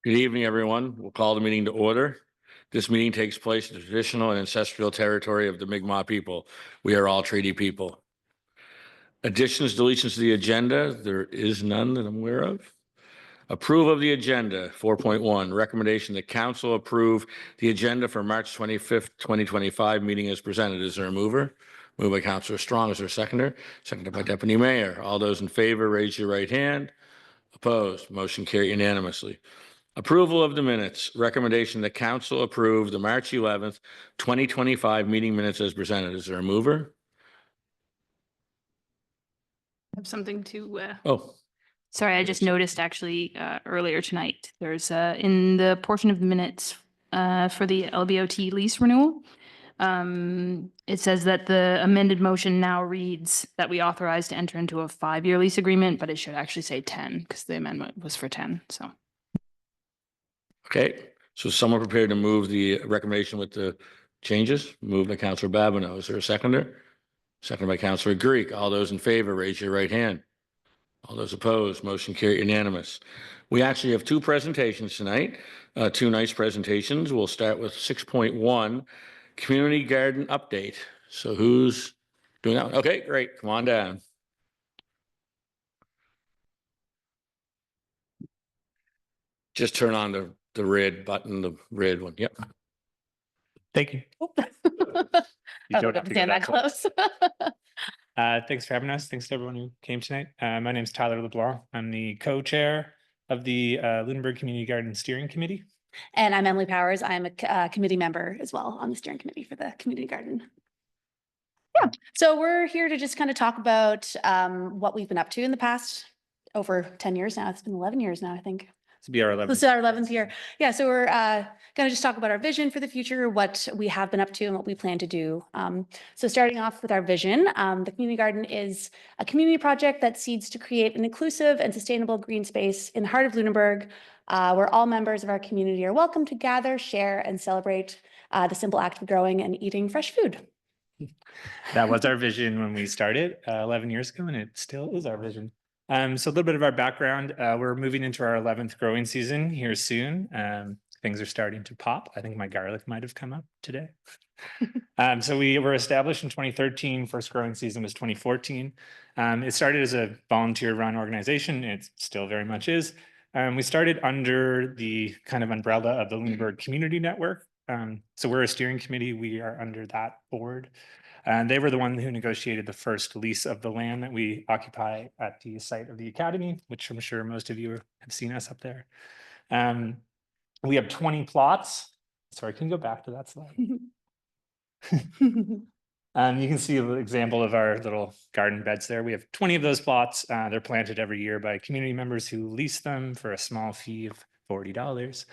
Good evening, everyone. We'll call the meeting to order. This meeting takes place in the traditional and ancestral territory of the Mi'kmaq people. We are all treaty people. Additions, deletions to the agenda, there is none that I'm aware of. Approval of the agenda, 4.1, recommendation that council approve the agenda for March 25th, 2025 meeting as presented. Is there a mover? Moved by Councilor Strong. Is there a seconder? Seconded by Deputy Mayor. All those in favor, raise your right hand. Opposed? Motion carried unanimously. Approval of the minutes. Recommendation that council approve the March 11th, 2025 meeting minutes as presented. Is there a mover? I have something to, Oh, sorry, I just noticed actually earlier tonight, there's in the portion of the minutes for the LBOT lease renewal, it says that the amended motion now reads that we authorize to enter into a 5-year lease agreement, but it should actually say 10 because the amendment was for 10. So. okay. So someone prepared to move the recommendation with the changes? Moved by Councilor Babineau. Is there a seconder? Seconded by Councilor Greek. All those in favor, raise your right hand. All those opposed, motion carried unanimous. We actually have two presentations tonight, two nice presentations. We'll start with 6.1, Community Garden Update. So who's doing that one? Okay, great. Come on down. Just turn on the red button, the red one. Yep. Thank you. You don't have to stand that close. Thanks for having us. Thanks to everyone who came tonight. My name is Tyler LeBlanc. I'm the co-chair of the Lunenburg Community Garden Steering Committee. And I'm Emily Powers. I'm a committee member as well on the steering committee for the community garden. Yeah, so we're here to just kind of talk about what we've been up to in the past over 10 years now. It's been 11 years now, I think. This will be our 11th. This is our 11th year. Yeah, so we're going to just talk about our vision for the future, what we have been up to and what we plan to do. So starting off with our vision, the community garden is a community project that seeks to create an inclusive and sustainable green space in the heart of Lunenburg, where all members of our community are welcome to gather, share, and celebrate the simple act of growing and eating fresh food. That was our vision when we started 11 years ago, and it still is our vision. So a little bit of our background, we're moving into our 11th growing season here soon. Things are starting to pop. I think my garlic might have come up today. So we were established in 2013. First growing season was 2014. It started as a volunteer run organization. It still very much is. We started under the kind of umbrella of the Lunenburg Community Network. So we're a steering committee. We are under that board. And they were the one who negotiated the first lease of the land that we occupy at the site of the academy, which I'm sure most of you have seen us up there. We have 20 plots. Sorry, can you go back to that slide? You can see an example of our little garden beds there. We have 20 of those plots. They're planted every year by community members who lease them for a small fee of $40.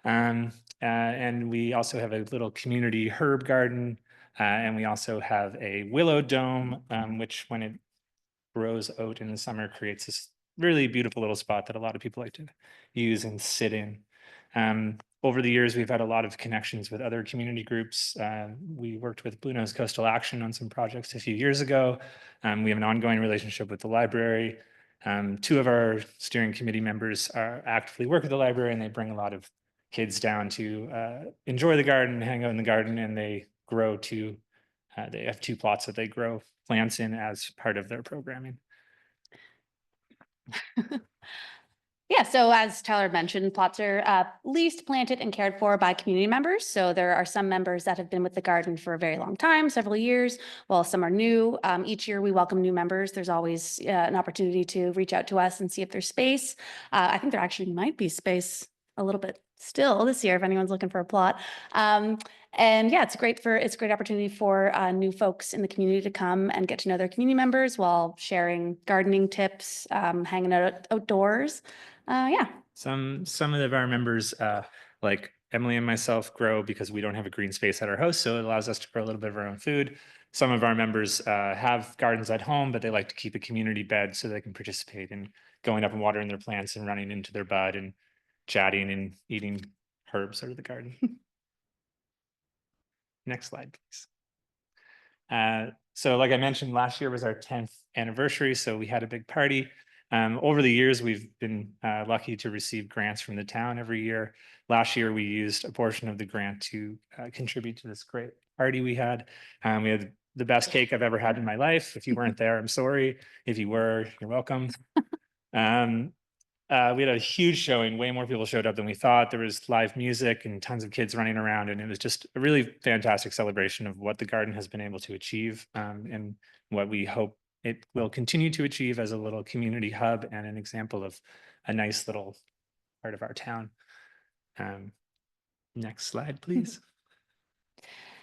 And we also have a little community herb garden. And we also have a willow dome, which when it grows out in the summer creates this really beautiful little spot that a lot of people like to use and sit in. Over the years, we've had a lot of connections with other community groups. We worked with Blue Nose Coastal Action on some projects a few years ago. We have an ongoing relationship with the library. Two of our steering committee members actively work with the library, and they bring a lot of kids down to enjoy the garden, hang out in the garden, and they grow to, they have 2 plots that they grow plants in as part of their programming. Yeah, so as Tyler mentioned, plots are leased, planted, and cared for by community members. So there are some members that have been with the garden for a very long time, several years, while some are new. Each year we welcome new members. There's always an opportunity to reach out to us and see if there's space. I think there actually might be space a little bit still this year if anyone's looking for a plot. And yeah, it's a great opportunity for new folks in the community to come and get to know their community members while sharing gardening tips, hanging out outdoors. Yeah. Some of our members, like Emily and myself, grow because we don't have a green space at our house, so it allows us to grow a little bit of our own food. Some of our members have gardens at home, but they like to keep a community bed so they can participate in going up and watering their plants and running into their bud and chatting and eating herbs out of the garden. Next slide, please. So like I mentioned, last year was our 10th anniversary, so we had a big party. Over the years, we've been lucky to receive grants from the town every year. Last year, we used a portion of the grant to contribute to this great party we had. We had the best cake I've ever had in my life. If you weren't there, I'm sorry. If you were, you're welcome. We had a huge showing. Way more people showed up than we thought. There was live music and tons of kids running around, and it was just a really fantastic celebration of what the garden has been able to achieve, and what we hope it will continue to achieve as a little community hub and an example of a nice little part of our town. Next slide, please.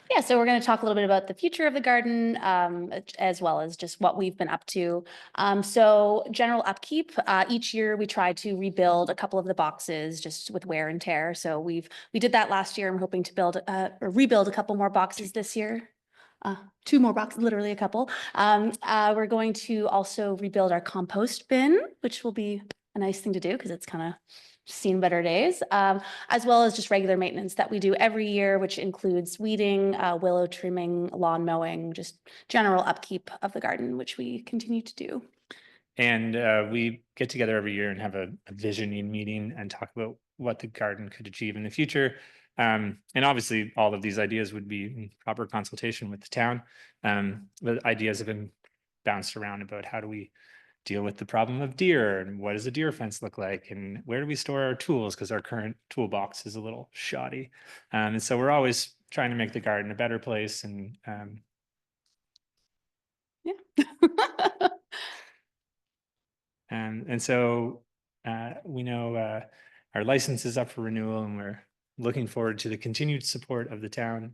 Yeah, so we're going to talk a little bit about the future of the garden, as well as just what we've been up to. So general upkeep, each year we try to rebuild a couple of the boxes just with wear and tear. So we did that last year. I'm hoping to or rebuild a couple more boxes this year. 2 more boxes, literally a couple. We're going to also rebuild our compost bin, which will be a nice thing to do because it's kind of seen better days, as well as just regular maintenance that we do every year, which includes weeding, willow trimming, lawn mowing, just general upkeep of the garden, which we continue to do. And we get together every year and have a visioning meeting and talk about what the garden could achieve in the future. And obviously, all of these ideas would be in proper consultation with the town. The ideas have been bounced around about how do we deal with the problem of deer, and what does a deer fence look like, and where do we store our tools, because our current toolbox is a little shoddy. And so we're always trying to make the garden a better place. And Yeah. and so we know our license is up for renewal, and we're looking forward to the continued support of the town,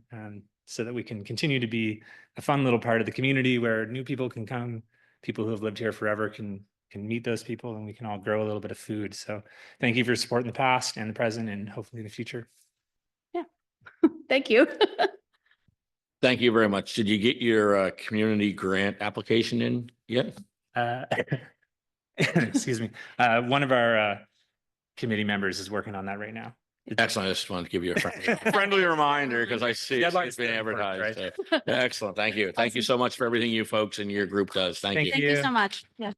so that we can continue to be a fun little part of the community where new people can come. People who have lived here forever can meet those people, and we can all grow a little bit of food. So thank you for your support in the past and the present, and hopefully in the future. Yeah. Thank you. Thank you very much. Did you get your community grant application in yet? Excuse me. One of our committee members is working on that right now. Excellent. I just wanted to give you a friendly reminder because I see it's been advertised. Right? So, excellent. Thank you. Thank you so much for everything you folks and your group does. Thank you. Thank you so much. Yeah.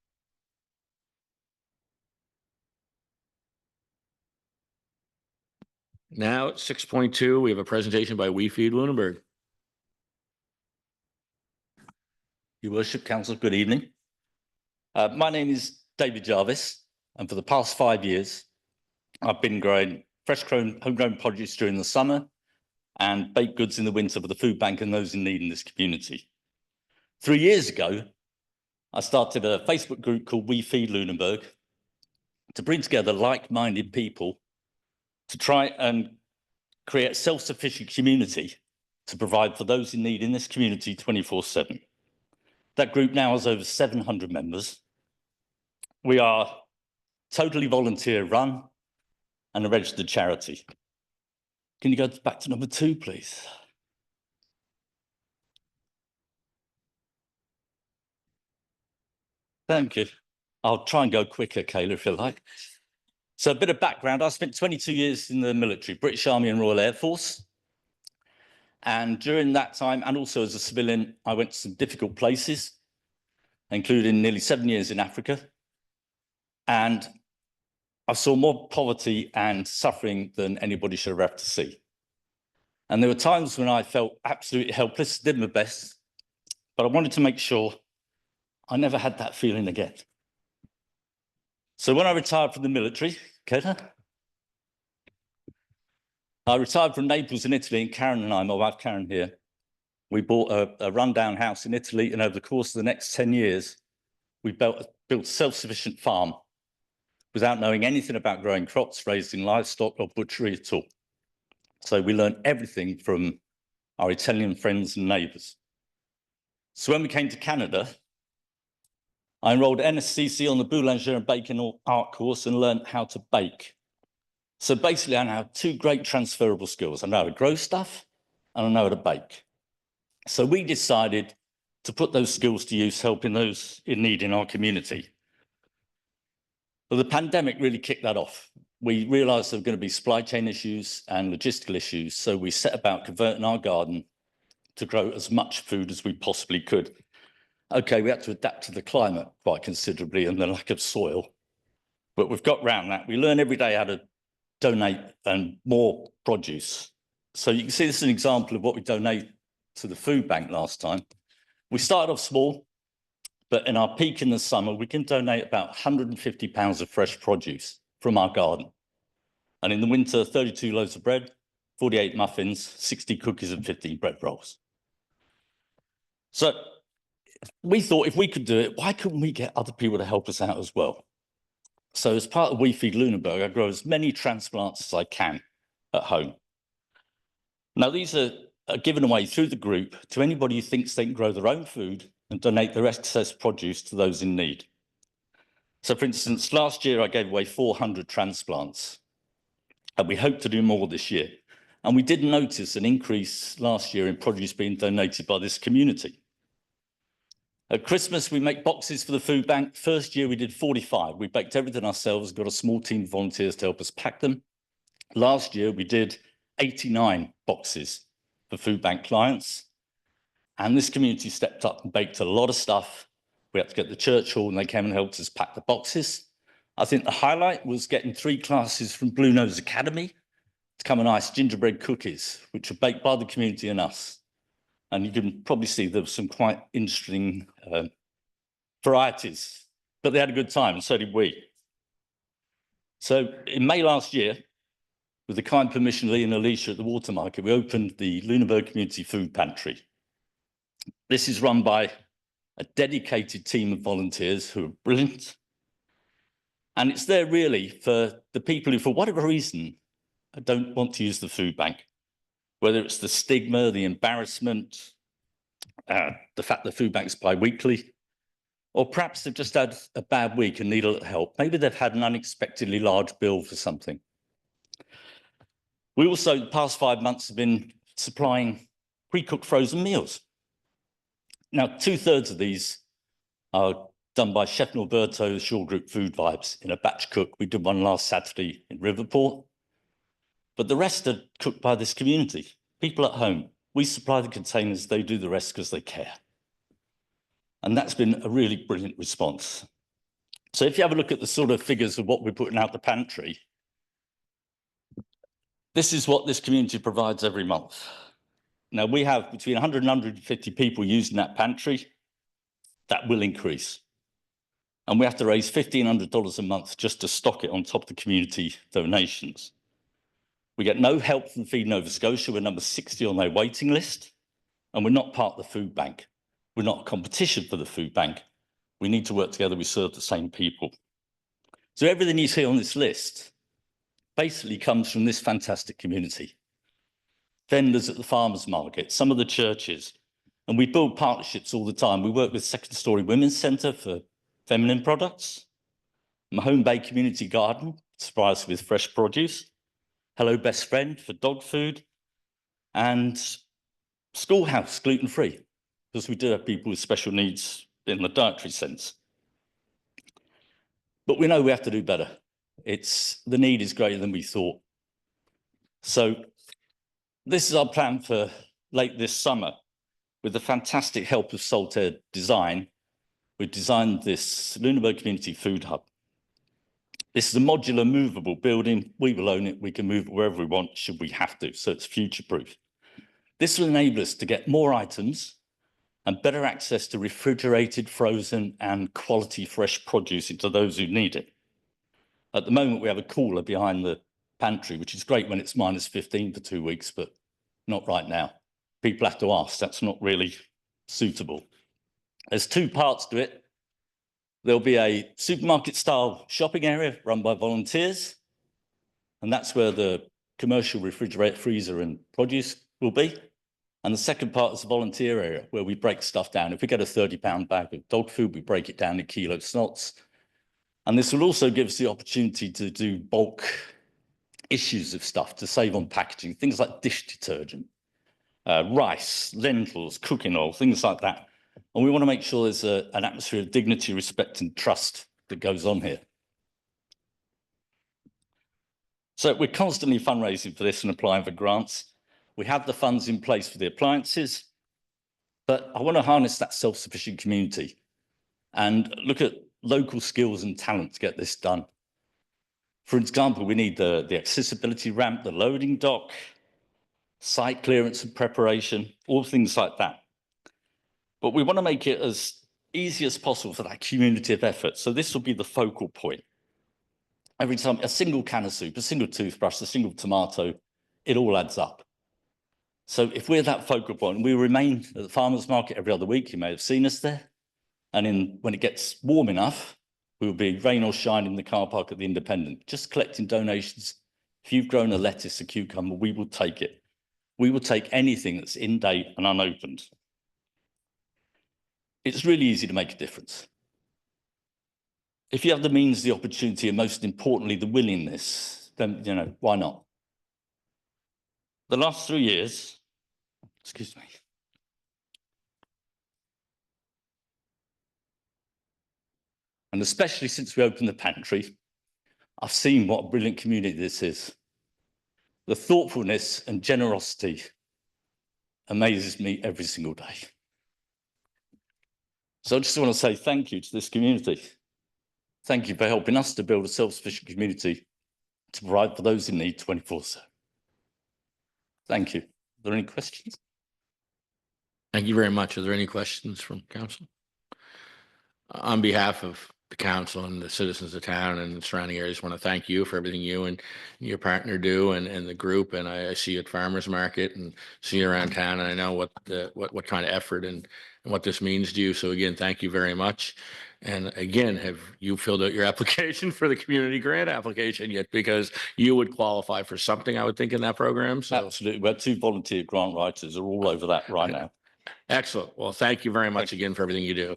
Now at 6.2, we have a presentation by We Feed Lunenburg. Your Worship, Council, good evening. My name is David Jarvis, and for the past 5 years, I've been growing homegrown produce during the summer and baked goods in the winter for the food bank and those in need in this community. 3 years ago, I started a Facebook group called We Feed Lunenburg to bring together like-minded people to try and create a self-sufficient community to provide for those in need in this community 24/7. That group now has over 700 members. We are totally volunteer run and a registered charity. Can you go back to number 2, please? Thank you. I'll try and go quicker, Kayla, if you like. So a bit of background. I spent 22 years in the military, British Army and Royal Air Force. And during that time, and also as a civilian, I went to some difficult places, including nearly 7 years in Africa. And I saw more poverty and suffering than anybody should ever have to see. And there were times when I felt absolutely helpless, did my best, but I wanted to make sure I never had that feeling again. So when I retired from the military, Kayla, I retired from Naples in Italy, and Karen and I, my wife Karen here, we bought a rundown house in Italy, and over the course of the next 10 years, we built a self-sufficient farm without knowing anything about growing crops, raising livestock or butchery at all. So we learned everything from our Italian friends and neighbours. So when we came to Canada, I enrolled at NSCC on the Boulanger and Baking Art course and learned how to bake. So basically, I now have 2 great transferable skills. I know how to grow stuff and I know how to bake. So we decided to put those skills to use, helping those in need in our community. But the pandemic really kicked that off. We realised there were going to be supply chain issues and logistical issues, so we set about converting our garden to grow as much food as we possibly could. Okay, we had to adapt to the climate quite considerably and the lack of soil, but we've got round that. We learn every day how to donate and more produce. So you can see this is an example of what we donate to the food bank last time. We started off small, but in our peak in the summer, we can donate about 150 pounds of fresh produce from our garden. And in the winter, 32 loaves of bread, 48 muffins, 60 cookies and 15 bread rolls. So we thought if we could do it, why couldn't we get other people to help us out as well? So as part of We Feed Lunenburg, I grow as many transplants as I can at home. Now, these are given away through the group to anybody who thinks they can grow their own food and donate their excess produce to those in need. So, for instance, last year I gave away 400 transplants, and we hope to do more this year. And we did notice an increase last year in produce being donated by this community. At Christmas, we make boxes for the food bank. First year, we did 45. We baked everything ourselves, got a small team of volunteers to help us pack them. Last year, we did 89 boxes for food bank clients. And this community stepped up and baked a lot of stuff. We had to get the church hall and they came and helped us pack the boxes. I think the highlight was getting 3 classes from Blue Nose Academy to come and ice gingerbread cookies, which were baked by the community and us. And you can probably see there were some quite interesting varieties, but they had a good time and so did we. So in May last year, with the kind permission of Lee and Alicia at the Water Market, we opened the Lunenburg Community Food Pantry. This is run by a dedicated team of volunteers who are brilliant. And it's there really for the people who, for whatever reason, don't want to use the food bank, whether it's the stigma, the embarrassment, the fact the food bank's bi-weekly, or perhaps they've just had a bad week and need a little help. Maybe they've had an unexpectedly large bill for something. We also, the past 5 months, have been supplying pre-cooked frozen meals. Now, 2/3 of these are done by Chef Norberto's Shore Group Food Vibes in a batch cook. We did one last Saturday in Riverport. But the rest are cooked by this community, people at home. We supply the containers, they do the rest because they care. And that's been a really brilliant response. So if you have a look at the sort of figures of what we're putting out the pantry, this is what this community provides every month. Now, we have between 100 and 150 people using that pantry. That will increase. And we have to raise $1,500 a month just to stock it on top of the community donations. We get no help from Feed Nova Scotia. We're number 60 on their waiting list. And we're not part of the food bank. We're not a competition for the food bank. We need to work together. We serve the same people. So everything you see on this list basically comes from this fantastic community. Vendors at the farmers market, some of the churches, and we build partnerships all the time. We work with Second Story Women's Centre for feminine products, Mahone Bay Community Garden supplies us with fresh produce, Hello Best Friend for dog food, and Schoolhouse gluten-free, because we do have people with special needs in the dietary sense. But we know we have to do better. The need is greater than we thought. So this is our plan for late this summer. With the fantastic help of Saltaire Design, we've designed this Lunenburg Community Food Hub. This is a modular, movable building. We will own it. We can move it wherever we want, should we have to, so it's future-proof. This will enable us to get more items and better access to refrigerated, frozen, and quality fresh produce into those who need it. At the moment, we have a cooler behind the pantry, which is great when it's -15 for 2 weeks, but not right now. People have to ask. That's not really suitable. There's 2 parts to it. There'll be a supermarket-style shopping area run by volunteers, and that's where the commercial refrigerator, freezer, and produce will be. And the second part is the volunteer area, where we break stuff down. If we get a 30-pound bag of dog food, we break it down in kilo snots. And this will also give us the opportunity to do bulk issues of stuff to save on packaging, things like dish detergent, rice, lentils, cooking oil, things like that. And we want to make sure there's an atmosphere of dignity, respect, and trust that goes on here. So we're constantly fundraising for this and applying for grants. We have the funds in place for the appliances. But I want to harness that self-sufficient community and look at local skills and talent to get this done. For example, we need the accessibility ramp, the loading dock, site clearance and preparation, all things like that. But we want to make it as easy as possible for that community of effort. So this will be the focal point. Every time a single can of soup, a single toothbrush, a single tomato, it all adds up. So if we're that focal point, we remain at the farmers market every other week, you may have seen us there. And when it gets warm enough, we'll be rain or shine in the car park at the Independent, just collecting donations. If you've grown a lettuce, a cucumber, we will take it. We will take anything that's in date and unopened. It's really easy to make a difference. If you have the means, the opportunity, and most importantly, the willingness, then, why not? The last 3 years, excuse me. And especially since we opened the pantry, I've seen what a brilliant community this is. The thoughtfulness and generosity amazes me every single day. So I just want to say thank you to this community. Thank you for helping us to build a self-sufficient community to provide for those in need 24/7. Thank you. Are there any questions? Thank you very much. Are there any questions from council? On behalf of the council and the citizens of town and the surrounding areas, want to thank you for everything you and your partner do and the group. And I see you at farmers market and see you around town, and I know what kind of effort and what this means to you. So again, thank you very much. And again, have you filled out your application for the community grant application yet? Because you would qualify for something, I would think, in that program. So Absolutely. We have 2 volunteer grant writers are all over that right now. excellent. Well, thank you very much again for everything you do.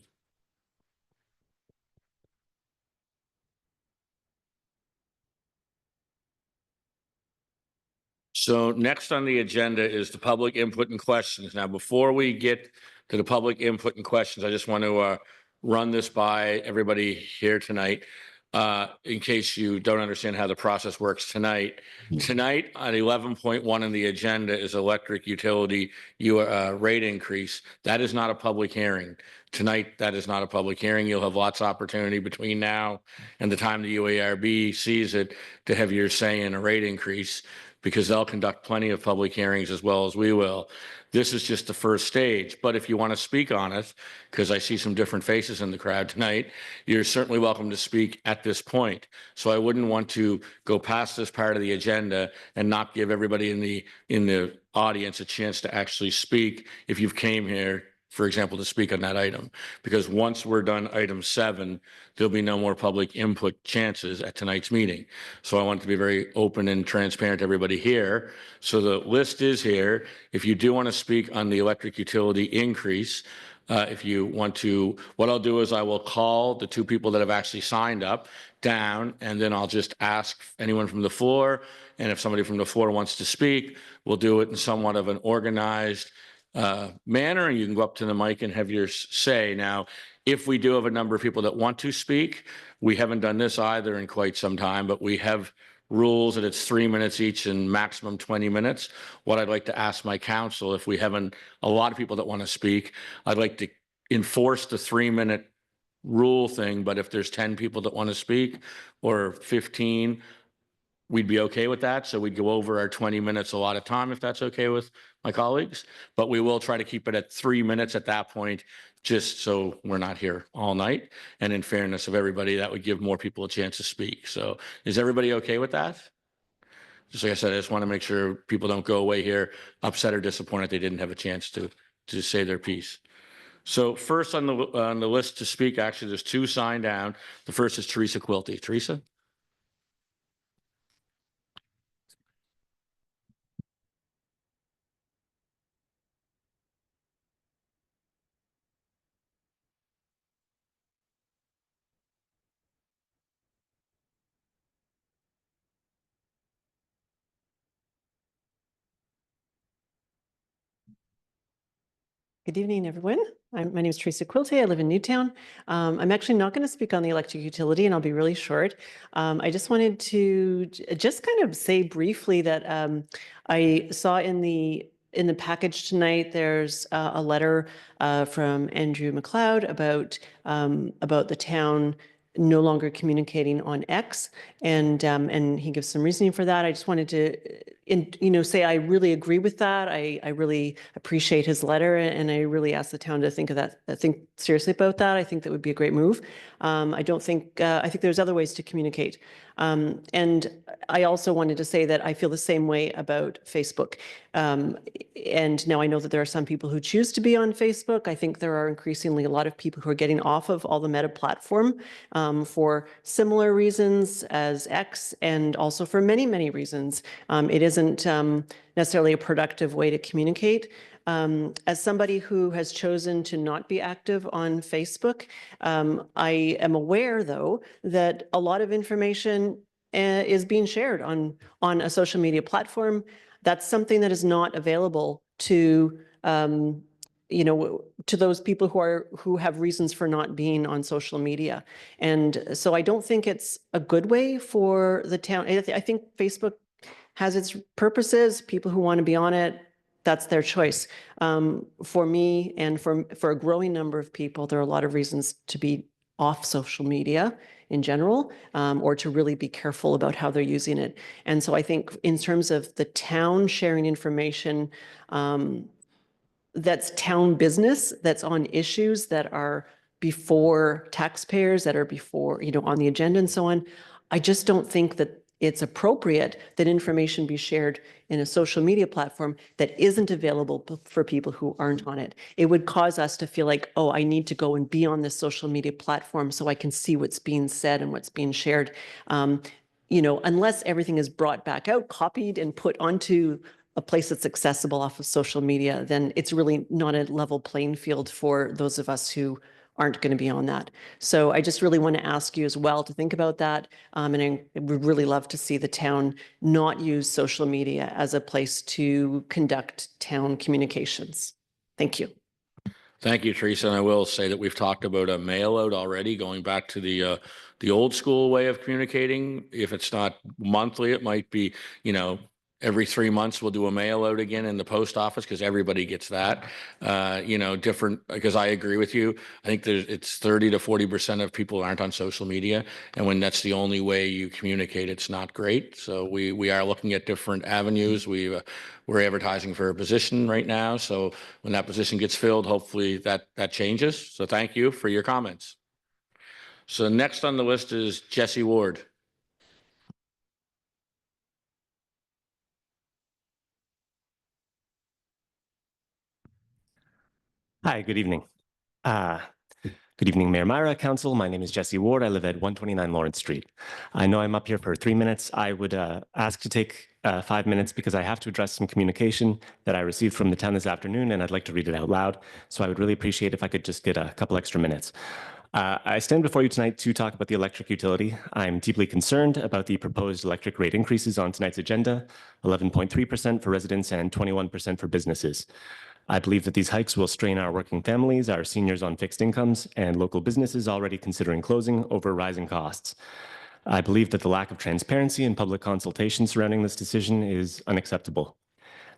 So next on the agenda is the public input and questions. Now, before we get to the public input and questions, I just want to run this by everybody here tonight. In case you don't understand how the process works tonight. Tonight on 11.1 on the agenda is electric utility rate increase. That is not a public hearing. Tonight, that is not a public hearing. You'll have lots of opportunity between now and the time the UARB sees it to have your say in a rate increase, because they'll conduct plenty of public hearings as well as we will. This is just the first stage, but if you want to speak on it, because I see some different faces in the crowd tonight, you're certainly welcome to speak at this point. So I wouldn't want to go past this part of the agenda and not give everybody in the audience a chance to actually speak if you've came here, for example, to speak on that item. Because once we're done item 7, there'll be no more public input chances at tonight's meeting. So I want to be very open and transparent to everybody here. So the list is here. If you do want to speak on the electric utility increase, if you want to, what I'll do is I will call the 2 people that have actually signed up down, and then I'll just ask anyone from the floor. And if somebody from the floor wants to speak, we'll do it in somewhat of an organized manner, and you can go up to the mic and have your say. Now, if we do have a number of people that want to speak, we haven't done this either in quite some time, but we have rules that it's 3 minutes each and maximum 20 minutes. What I'd like to ask my council, if we haven't a lot of people that want to speak, I'd like to enforce the 3-minute rule thing, but if there's 10 people that want to speak or 15, we'd be okay with that. So we'd go over our 20 minutes a lot of time, if that's okay with my colleagues, but we will try to keep it at 3 minutes at that point, just so we're not here all night. And in fairness of everybody, that would give more people a chance to speak. So is everybody okay with that? Just like I said, I just want to make sure people don't go away here upset or disappointed they didn't have a chance to say their piece. So first on the list to speak, actually, there's 2 signed down. The first is Teresa Quilty. Teresa? Good evening, everyone. My name is Teresa Quilty. I live in Newtown. I'm actually not going to speak on the electric utility, and I'll be really short. I just wanted to just kind of say briefly that I saw in the in the package tonight, there's a letter from Andrew McLeod about the town no longer communicating on X, and he gives some reasoning for that. I just wanted to, say I really agree with that. I really appreciate his letter, and I really ask the town to think of that, think seriously about that. I think that would be a great move. I think there's other ways to communicate. And I also wanted to say that I feel the same way about Facebook. And now I know that there are some people who choose to be on Facebook. I think there are increasingly a lot of people who are getting off of all the Meta platform for similar reasons as X, and also for many, many reasons. It isn't necessarily a productive way to communicate. As somebody who has chosen to not be active on Facebook, I am aware, though, that a lot of information is being shared on a social media platform. That's something that is not available to to those people who have reasons for not being on social media. And so I don't think it's a good way for the town. I think Facebook has its purposes. People who want to be on it, that's their choice. For me and for a growing number of people, there are a lot of reasons to be off social media in general, or to really be careful about how they're using it. And so I think in terms of the town sharing information, that's town business, that's on issues that are before taxpayers, that are before, on the agenda and so on, I just don't think that it's appropriate that information be shared in a social media platform that isn't available for people who aren't on it. It would cause us to feel like, oh, I need to go and be on this social media platform so I can see what's being said and what's being shared. Unless everything is brought back out, copied, and put onto a place that's accessible off of social media, then it's really not a level playing field for those of us who aren't going to be on that. So I just really want to ask you as well to think about that. And I would really love to see the town not use social media as a place to conduct town communications. Thank you. Thank you, Teresa. And I will say that we've talked about a mail out already, going back to the old school way of communicating. If it's not monthly, it might be, every 3 months we'll do a mail out again in the post office, because everybody gets that. Different, because I agree with you. I think it's 30 to 40% of people aren't on social media. And when that's the only way you communicate, it's not great. So we are looking at different avenues. We're advertising for a position right now. So when that position gets filled, hopefully that changes. So thank you for your comments. So next on the list is Jesse Ward. Hi, good evening. Good evening, Mayor Myra, Council. My name is Jesse Ward. I live at 129 Lawrence Street. I know I'm up here for 3 minutes. I would ask to take 5 minutes because I have to address some communication that I received from the town this afternoon, and I'd like to read it out loud. So I would really appreciate if I could just get a couple extra minutes. I stand before you tonight to talk about the electric utility. I'm deeply concerned about the proposed electric rate increases on tonight's agenda, 11.3% for residents and 21% for businesses. I believe that these hikes will strain our working families, our seniors on fixed incomes, and local businesses already considering closing over rising costs. I believe that the lack of transparency and public consultation surrounding this decision is unacceptable.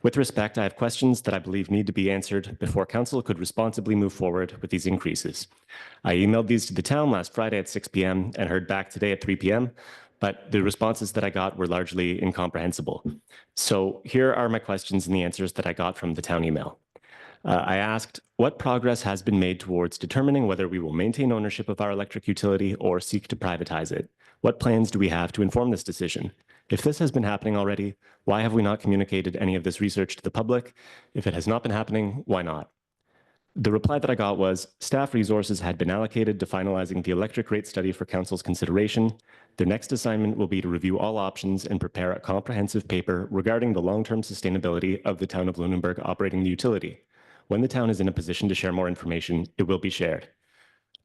With respect, I have questions that I believe need to be answered before Council could responsibly move forward with these increases. I emailed these to the town last Friday at 6 p.m. and heard back today at 3 p.m., but the responses that I got were largely incomprehensible. So here are my questions and the answers that I got from the town email. I asked, what progress has been made towards determining whether we will maintain ownership of our electric utility or seek to privatize it? What plans do we have to inform this decision? If this has been happening already, why have we not communicated any of this research to the public? If it has not been happening, why not? The reply that I got was, staff resources had been allocated to finalizing the electric rate study for Council's consideration. Their next assignment will be to review all options and prepare a comprehensive paper regarding the long-term sustainability of the town of Lunenburg operating the utility. When the town is in a position to share more information, it will be shared.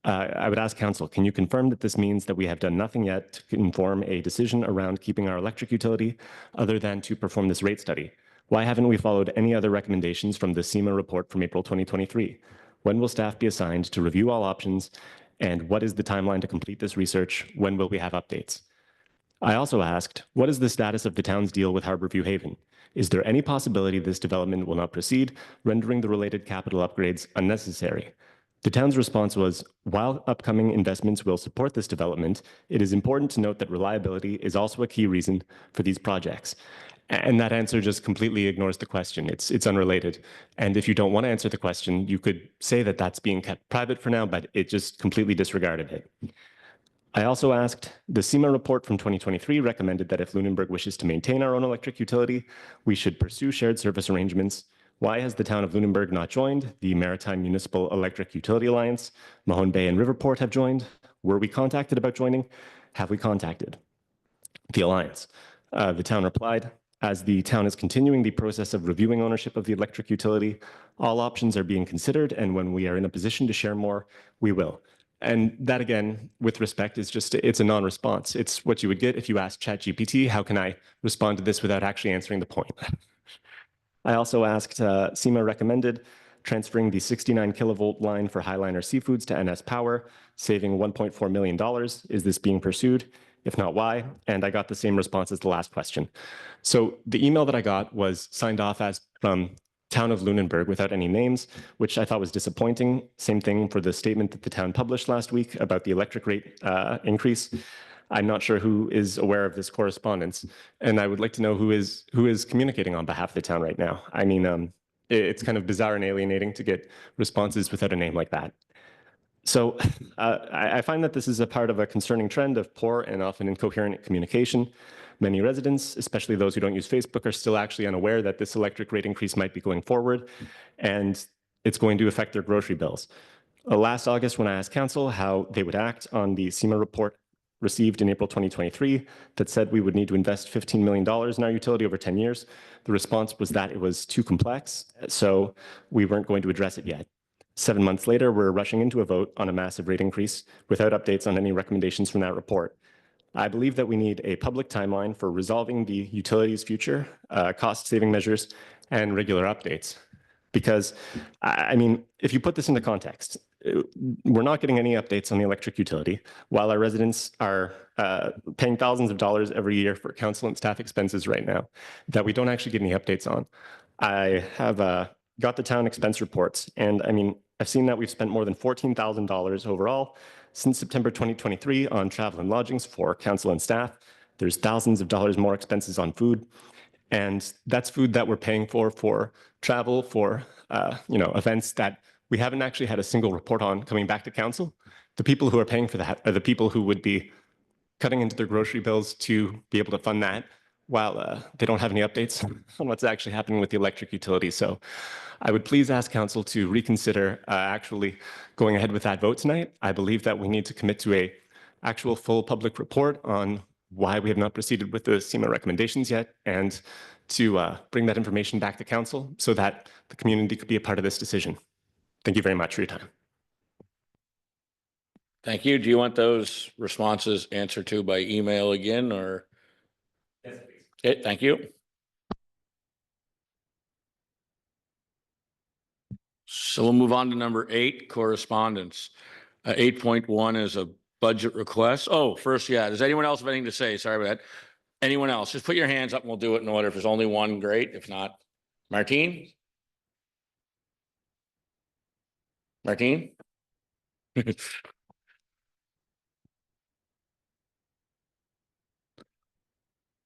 I would ask Council, can you confirm that this means that we have done nothing yet to inform a decision around keeping our electric utility other than to perform this rate study? Why haven't we followed any other recommendations from the SEMA report from April 2023? When will staff be assigned to review all options? And what is the timeline to complete this research? When will we have updates? I also asked, what is the status of the town's deal with Harborview Haven? Is there any possibility this development will not proceed, rendering the related capital upgrades unnecessary? The town's response was, while upcoming investments will support this development, it is important to note that reliability is also a key reason for these projects. And that answer just completely ignores the question. It's unrelated. And if you don't want to answer the question, you could say that that's being kept private for now, but it just completely disregarded it. I also asked, the SEMA report from 2023 recommended that if Lunenburg wishes to maintain our own electric utility, we should pursue shared service arrangements. Why has the town of Lunenburg not joined? The Maritime Municipal Electric Utility Alliance, Mahone Bay and Riverport have joined. Were we contacted about joining? Have we contacted the alliance? The town replied, as the town is continuing the process of reviewing ownership of the electric utility, all options are being considered, and when we are in a position to share more, we will. And that, again, with respect, is just, it's a non-response. It's what you would get if you asked ChatGPT, how can I respond to this without actually answering the point? I also asked, SEMA recommended transferring the 69 kilovolt line for Highliner Seafoods to NS Power, saving $1.4 million. Is this being pursued? If not, why? And I got the same response as the last question. So the email that I got was signed off as from Town of Lunenburg without any names, which I thought was disappointing. Same thing for the statement that the town published last week about the electric rate increase. I'm not sure who is aware of this correspondence, and I would like to know who is communicating on behalf of the town right now. I mean, it's kind of bizarre and alienating to get responses without a name like that. So I find that this is a part of a concerning trend of poor and often incoherent communication. Many residents, especially those who don't use Facebook, are still actually unaware that this electric rate increase might be going forward, and it's going to affect their grocery bills. Last August, when I asked council how they would act on the SEMA report received in April 2023 that said we would need to invest $15 million in our utility over 10 years, the response was that it was too complex, so we weren't going to address it yet. 7 months later, we're rushing into a vote on a massive rate increase without updates on any recommendations from that report. I believe that we need a public timeline for resolving the utility's future, cost-saving measures, and regular updates. Because, I mean, if you put this into context, we're not getting any updates on the electric utility, while our residents are paying thousands of dollars every year for council and staff expenses right now that we don't actually get any updates on. I have got the town expense reports, and I mean, I've seen that we've spent more than $14,000 overall since September 2023 on travel and lodgings for council and staff. There's thousands of dollars more expenses on food, and that's food that we're paying for travel, for events that we haven't actually had a single report on coming back to council. The people who are paying for that are the people who would be cutting into their grocery bills to be able to fund that, while they don't have any updates on what's actually happening with the electric utility. So I would please ask council to reconsider actually going ahead with that vote tonight. I believe that we need to commit to a actual full public report on why we have not proceeded with the SEMA recommendations yet, and to bring that information back to council so that the community could be a part of this decision. Thank you very much for your time. Thank you. Do you want those responses answered to by email again, or? Yes, please. Okay, thank you. So we'll move on to number 8, correspondence. 8.1 is a budget request. Oh, first, yeah. Does anyone else have anything to say? Sorry about that. Anyone else? Just put your hands up and we'll do it in order. If there's only one, great. If not, Martine? Martine?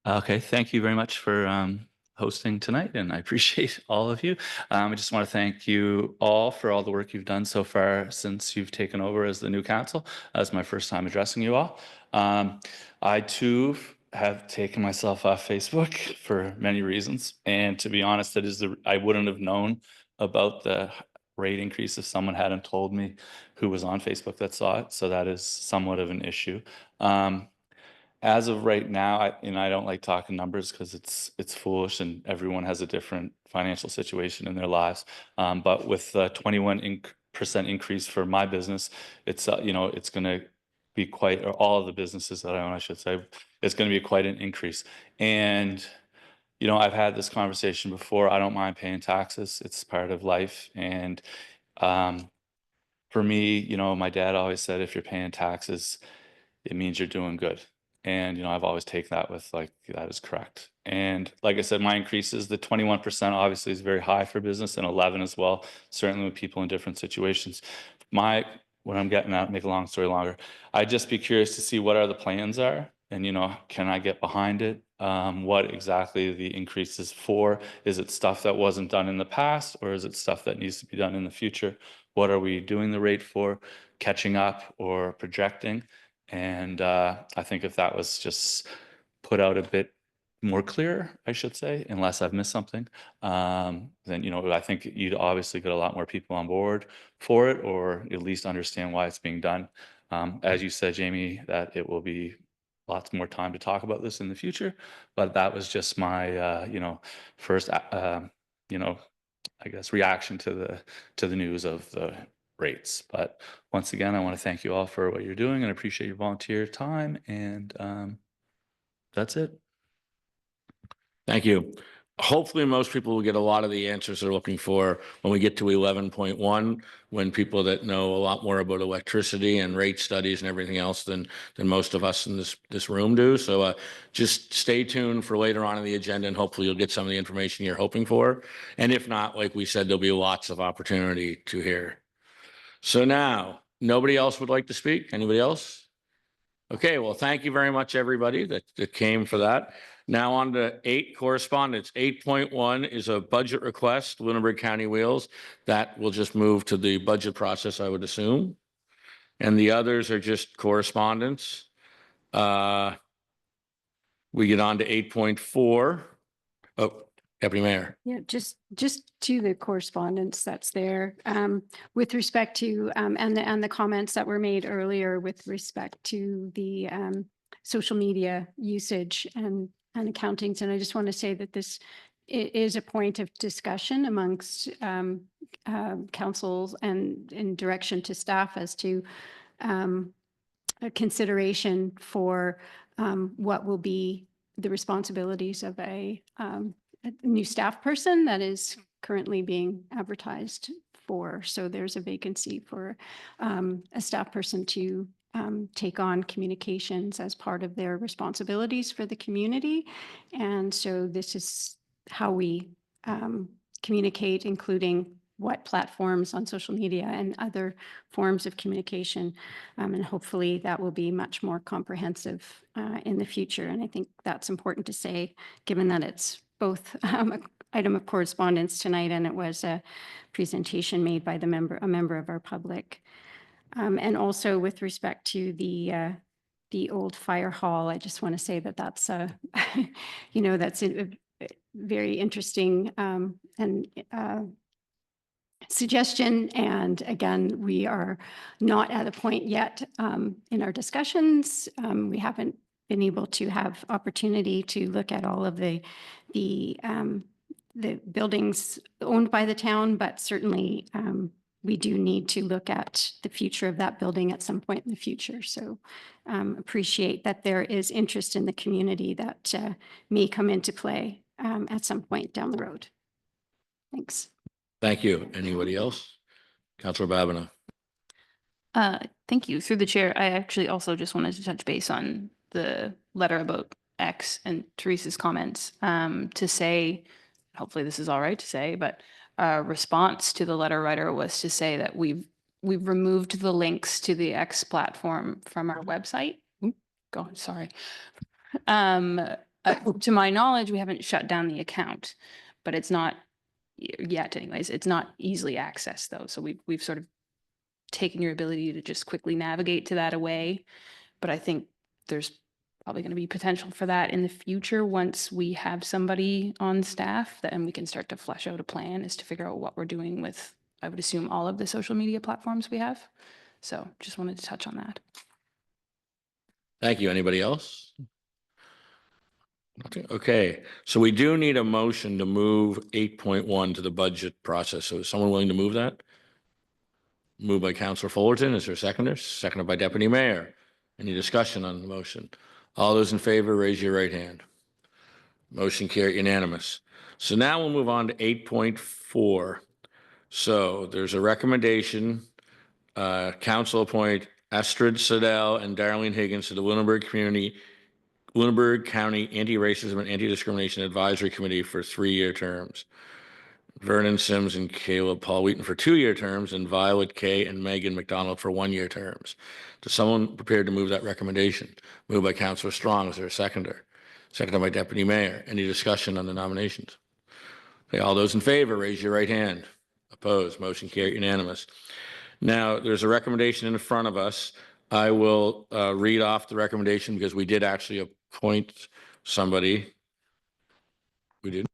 Okay, thank you very much for hosting tonight, and I appreciate all of you. I just want to thank you all for all the work you've done so far since you've taken over as the new council. That's my first time addressing you all. I too have taken myself off Facebook for many reasons, and to be honest, I wouldn't have known about the rate increase if someone hadn't told me who was on Facebook that saw it. So that is somewhat of an issue. As of right now, I don't like talking numbers because it's foolish, and everyone has a different financial situation in their lives. But with the 21% increase for my business, it's it's going to be quite, or all of the businesses that I own, I should say, it's going to be quite an increase. And I've had this conversation before. I don't mind paying taxes; it's part of life. And for me, my dad always said, if you're paying taxes, it means you're doing good. And, you know, I've always taken that with like, that is correct. And like I said, my increases, the 21% obviously is very high for business, and 11 as well, certainly with people in different situations. What I'm getting at, make a long story longer, I'd just be curious to see what the plans are, and, you know, can I get behind it? What exactly the increase is for? Is it stuff that wasn't done in the past, or is it stuff that needs to be done in the future? What are we doing the rate for? Catching up or projecting? And I think if that was just put out a bit more clear, I should say, unless I've missed something, then, you know, I think you'd obviously get a lot more people on board for it, or at least understand why it's being done. As you said, Jamie, that it will be lots more time to talk about this in the future, but that was just my, you know, first, you know, I guess reaction to the news of the rates. But once again, I want to thank you all for what you're doing and appreciate your volunteer time. And that's it. Thank you. Hopefully, most people will get a lot of the answers they're looking for when we get to 11.1, when people that know a lot more about electricity and rate studies and everything else than most of us in this room do. So just stay tuned for later on in the agenda, and hopefully you'll get some of the information you're hoping for. And if not, like we said, there'll be lots of opportunity to hear. So now, nobody else would like to speak? Anybody else? Okay, well, thank you very much, everybody that came for that. Now on to 8 correspondence. 8.1 is a budget request, Lunenburg County Wheels. That will just move to the budget process, I would assume. And the others are just correspondence. We get on to 8.4. Oh, Deputy Mayor. Yeah, just to the correspondence that's there, with respect to, and the comments that were made earlier with respect to the social media usage and accountings. And I just want to say that this is a point of discussion amongst councils and in direction to staff as to a consideration for what will be the responsibilities of a new staff person that is currently being advertised for. So there's a vacancy for a staff person to take on communications as part of their responsibilities for the community. And so this is how we communicate, including what platforms on social media and other forms of communication. And hopefully that will be much more comprehensive in the future. And I think that's important to say, given that it's both an item of correspondence tonight and it was a presentation made by a member of our public. And also with respect to the old fire hall, I just want to say that that's a, you know, that's a very interesting and suggestion. And again, we are not at a point yet in our discussions. We haven't been able to have opportunity to look at all of the buildings owned by the town, but certainly we do need to look at the future of that building at some point in the future. So appreciate that there is interest in the community that may come into play at some point down the road. Thanks. Thank you. Anybody else? Councilor Babineau. Thank you. Through the chair, I actually also just wanted to touch base on the letter about X and Teresa's comments to say, hopefully this is all right to say, but response to the letter writer was to say that we've removed the links to the X platform from our website. Sorry. To my knowledge, we haven't shut down the account, but it's not yet anyways. It's not easily accessed though. So we've sort of taken your ability to just quickly navigate to that away. But I think there's probably going to be potential for that in the future once we have somebody on staff, and we can start to flesh out a plan as to figure out what we're doing with, I would assume, all of the social media platforms we have. So just wanted to touch on that. Thank you. Anybody else? Okay, so we do need a motion to move 8.1 to the budget process. So is someone willing to move that? Moved by Councilor Fullerton. Is there a seconder? Seconded by Deputy Mayor. Any discussion on the motion? All those in favor, raise your right hand. Motion carried unanimous. So now we'll move on to 8.4. So there's a recommendation. Council appoint Astrid Siddell and Darlene Higgins to the Lunenburg Community Lunenburg County Anti-Racism and Anti-Discrimination Advisory Committee for 3-year terms. Vernon Sims and Caleb Paul Wheaton for 2-year terms, and Violet Kay and Megan McDonald for 1-year terms. Is someone prepared to move that recommendation? Moved by Councilor Strong. Is there a seconder? Seconded by Deputy Mayor. Any discussion on the nominations? Okay, all those in favor, raise your right hand. Opposed, motion carried unanimous. Now, there's a recommendation in front of us. I will read off the recommendation because we did actually appoint somebody. We did.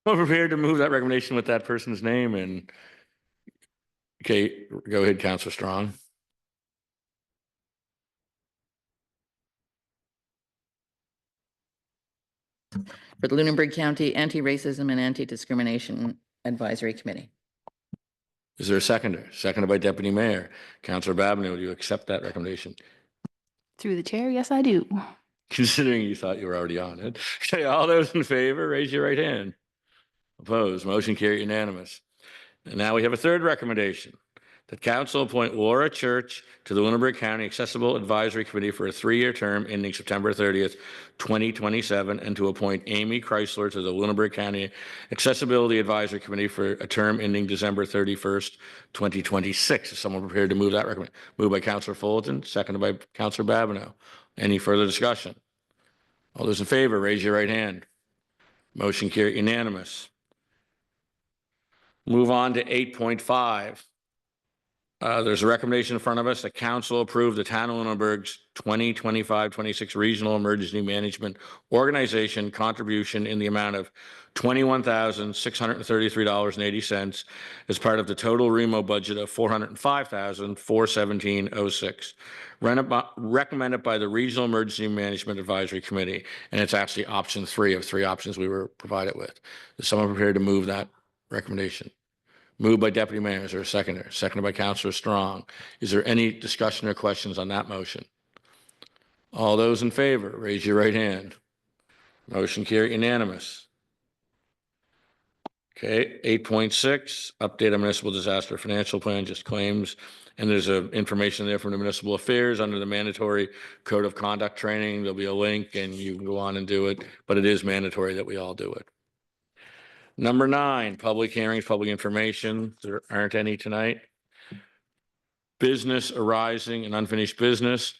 I'm prepared to move that recommendation with that person's name. And okay, go ahead, Councilor Strong. For the Lunenburg County Anti-Racism and Anti-Discrimination Advisory Committee. Is there a seconder? Seconded by Deputy Mayor. Councilor Babineau, do you accept that recommendation? Through the chair, yes, I do. Considering you thought you were already on it. Okay, all those in favor, raise your right hand. Opposed, motion carried unanimous. And now we have a third recommendation, that council appoint Laura Church to the Lunenburg County Accessible Advisory Committee for a 3-year term ending September 30th, 2027, and to appoint Amy Chrysler to the Lunenburg County Accessibility Advisory Committee for a term ending December 31st, 2026. Is someone prepared to move that recommendation? Moved by Councilor Fullerton, seconded by Councilor Babineau. Any further discussion? All those in favor, raise your right hand. Motion carried unanimous. Move on to 8.5. There's a recommendation in front of us that council approve the town of Lunenburg's 2025-26 Regional Emergency Management Organization contribution in the amount of $21,633.80 as part of the total REMO budget of $405,417.06. Recommended by the Regional Emergency Management Advisory Committee, and it's actually option 3 of 3 options we were provided with. Is someone prepared to move that recommendation? Moved by Deputy Mayor. Is there a seconder? Seconded by Councilor Strong. Is there any discussion or questions on that motion? All those in favor, raise your right hand. Motion carried unanimous. Okay, 8.6, update on municipal disaster financial plan, just claims. And there's information there from the municipal affairs under the mandatory code of conduct training. There'll be a link and you can go on and do it, but it is mandatory that we all do it. Number 9, public hearings, public information. There aren't any tonight. Business arising and unfinished business.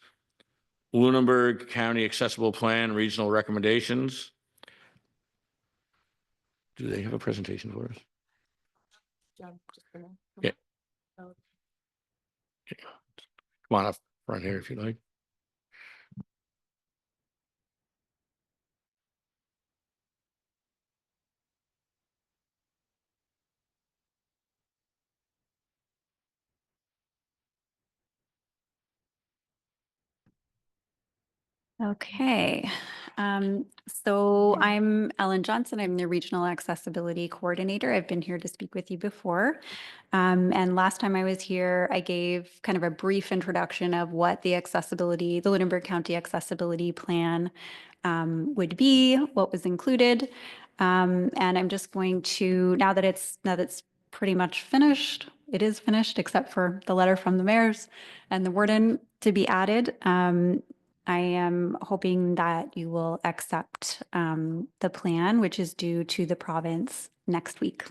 Lunenburg County Accessible Plan, regional recommendations. Do they have a presentation for us? Yeah. Come on up front here if you like. Okay, so I'm Ellen Johnson. I'm the Regional Accessibility Coordinator. I've been here to speak with you before. And last time I was here, I gave kind of a brief introduction of what the Lunenburg County Accessibility Plan would be, what was included. And I'm just going to, now that it's pretty much finished, it is finished except for the letter from the mayors and the warden to be added. I am hoping that you will accept the plan, which is due to the province next week.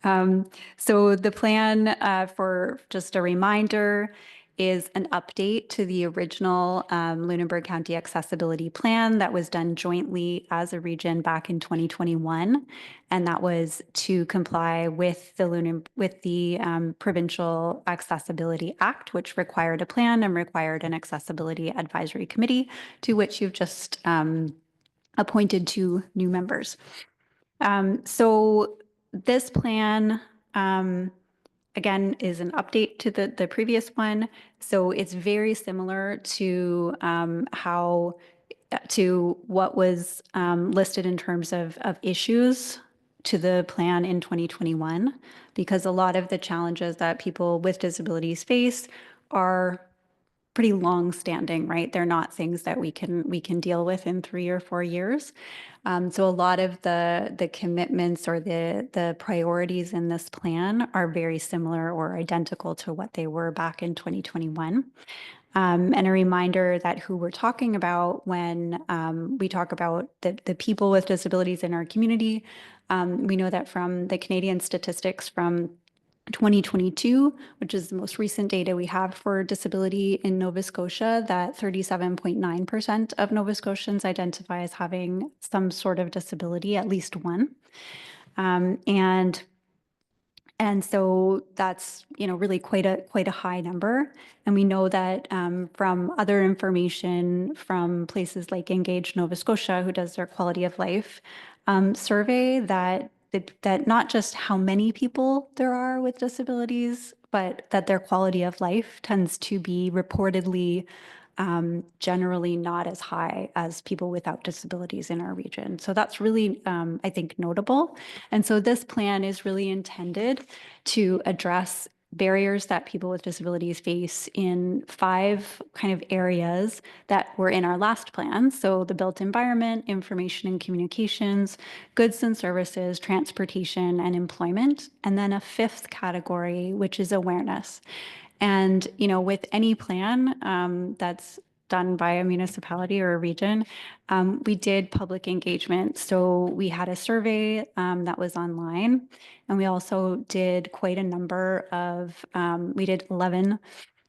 So the plan, for just a reminder, is an update to the original Lunenburg County Accessibility Plan that was done jointly as a region back in 2021. And that was to comply with the Provincial Accessibility Act, which required a plan and required an accessibility advisory committee, to which you've just appointed 2 new members. So this plan, again, is an update to the previous one. So it's very similar to what was listed in terms of issues to the plan in 2021, because a lot of the challenges that people with disabilities face are pretty long-standing, right? They're not things that we can deal with in 3 or 4 years. So a lot of the commitments or the priorities in this plan are very similar or identical to what they were back in 2021. And a reminder that who we're talking about when we talk about the people with disabilities in our community. We know that from the Canadian statistics from 2022, which is the most recent data we have for disability in Nova Scotia, that 37.9% of Nova Scotians identify as having some sort of disability, at least one. And so that's, really quite a high number. And we know that from other information from places like Engage Nova Scotia, who does their quality of life survey, that not just how many people there are with disabilities, but that their quality of life tends to be reportedly generally not as high as people without disabilities in our region. So that's really, I think, notable. And so this plan is really intended to address barriers that people with disabilities face in 5 kind of areas that were in our last plan. So the built environment, information and communications, goods and services, transportation, and employment. And then a 5th category, which is awareness. And, with any plan that's done by a municipality or a region, we did public engagement. So we had a survey that was online, and we also did quite a number of, we did 11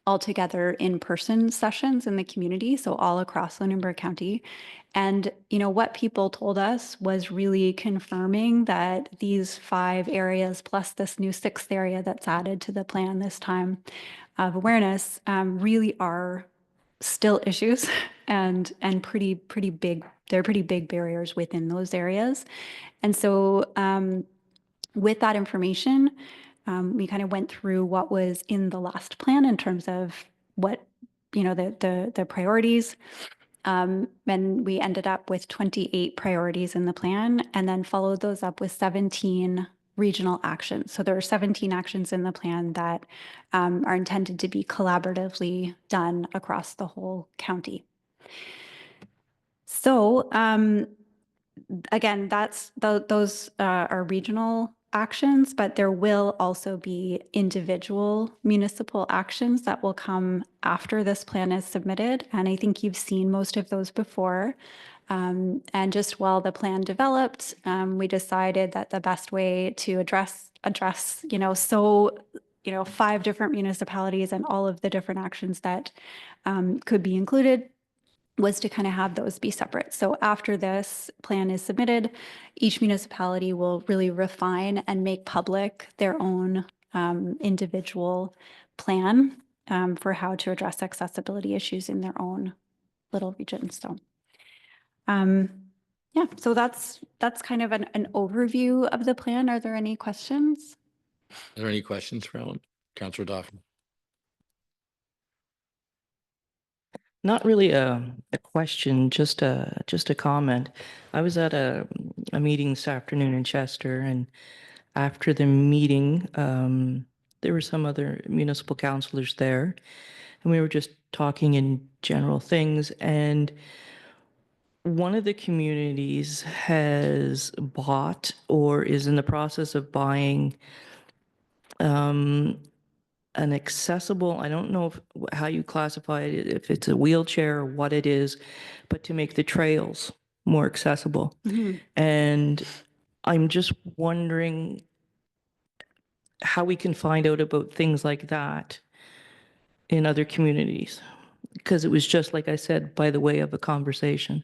altogether in-person sessions in the community, so all across Lunenburg County. And, what people told us was really confirming that these 5 areas, plus this new 6th area that's added to the plan this time of awareness, really are still issues and pretty big. They're pretty big barriers within those areas. And so with that information, we kind of went through what was in the last plan in terms of what, the priorities. And we ended up with 28 priorities in the plan, and then followed those up with 17 regional actions. So there are 17 actions in the plan that are intended to be collaboratively done across the whole county. So again, those are regional actions, but there will also be individual municipal actions that will come after this plan is submitted. And I think you've seen most of those before. And just while the plan developed, we decided that the best way to address 5 different municipalities and all of the different actions that could be included was to kind of have those be separate. So after this plan is submitted, each municipality will really refine and make public their own individual plan for how to address accessibility issues in their own little region. So yeah, so that's kind of an overview of the plan. Are there any questions? Are there any questions for Ellen? Councillor Dauphin? Not really a question, just a comment. I was at a meeting this afternoon in Chester, and after the meeting, there were some other municipal councillors there, and we were just talking in general things. And one of the communities has bought or is in the process of buying an accessible, I don't know how you classify it, if it's a wheelchair or what it is, but to make the trails more accessible. Mm-hmm. And I'm just wondering how we can find out about things like that in other communities, because it was just, like I said, by the way of a conversation.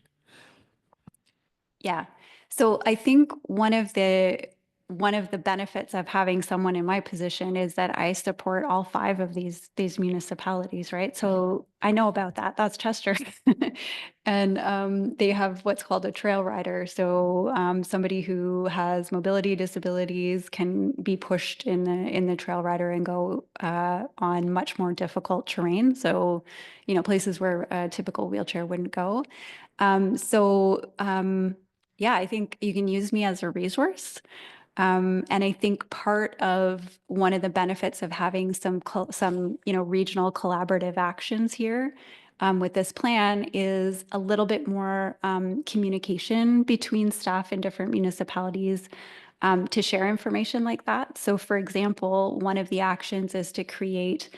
Yeah. So I think one of the benefits of having someone in my position is that I support all 5 of these municipalities, right? So I know about that. That's Chester. And they have what's called a trail rider. So somebody who has mobility disabilities can be pushed in the trail rider and go on much more difficult terrain. So, places where a typical wheelchair wouldn't go. Yeah, I think you can use me as a resource. And I think part of one of the benefits of having some regional collaborative actions here with this plan is a little bit more communication between staff in different municipalities to share information like that. So for example, one of the actions is to create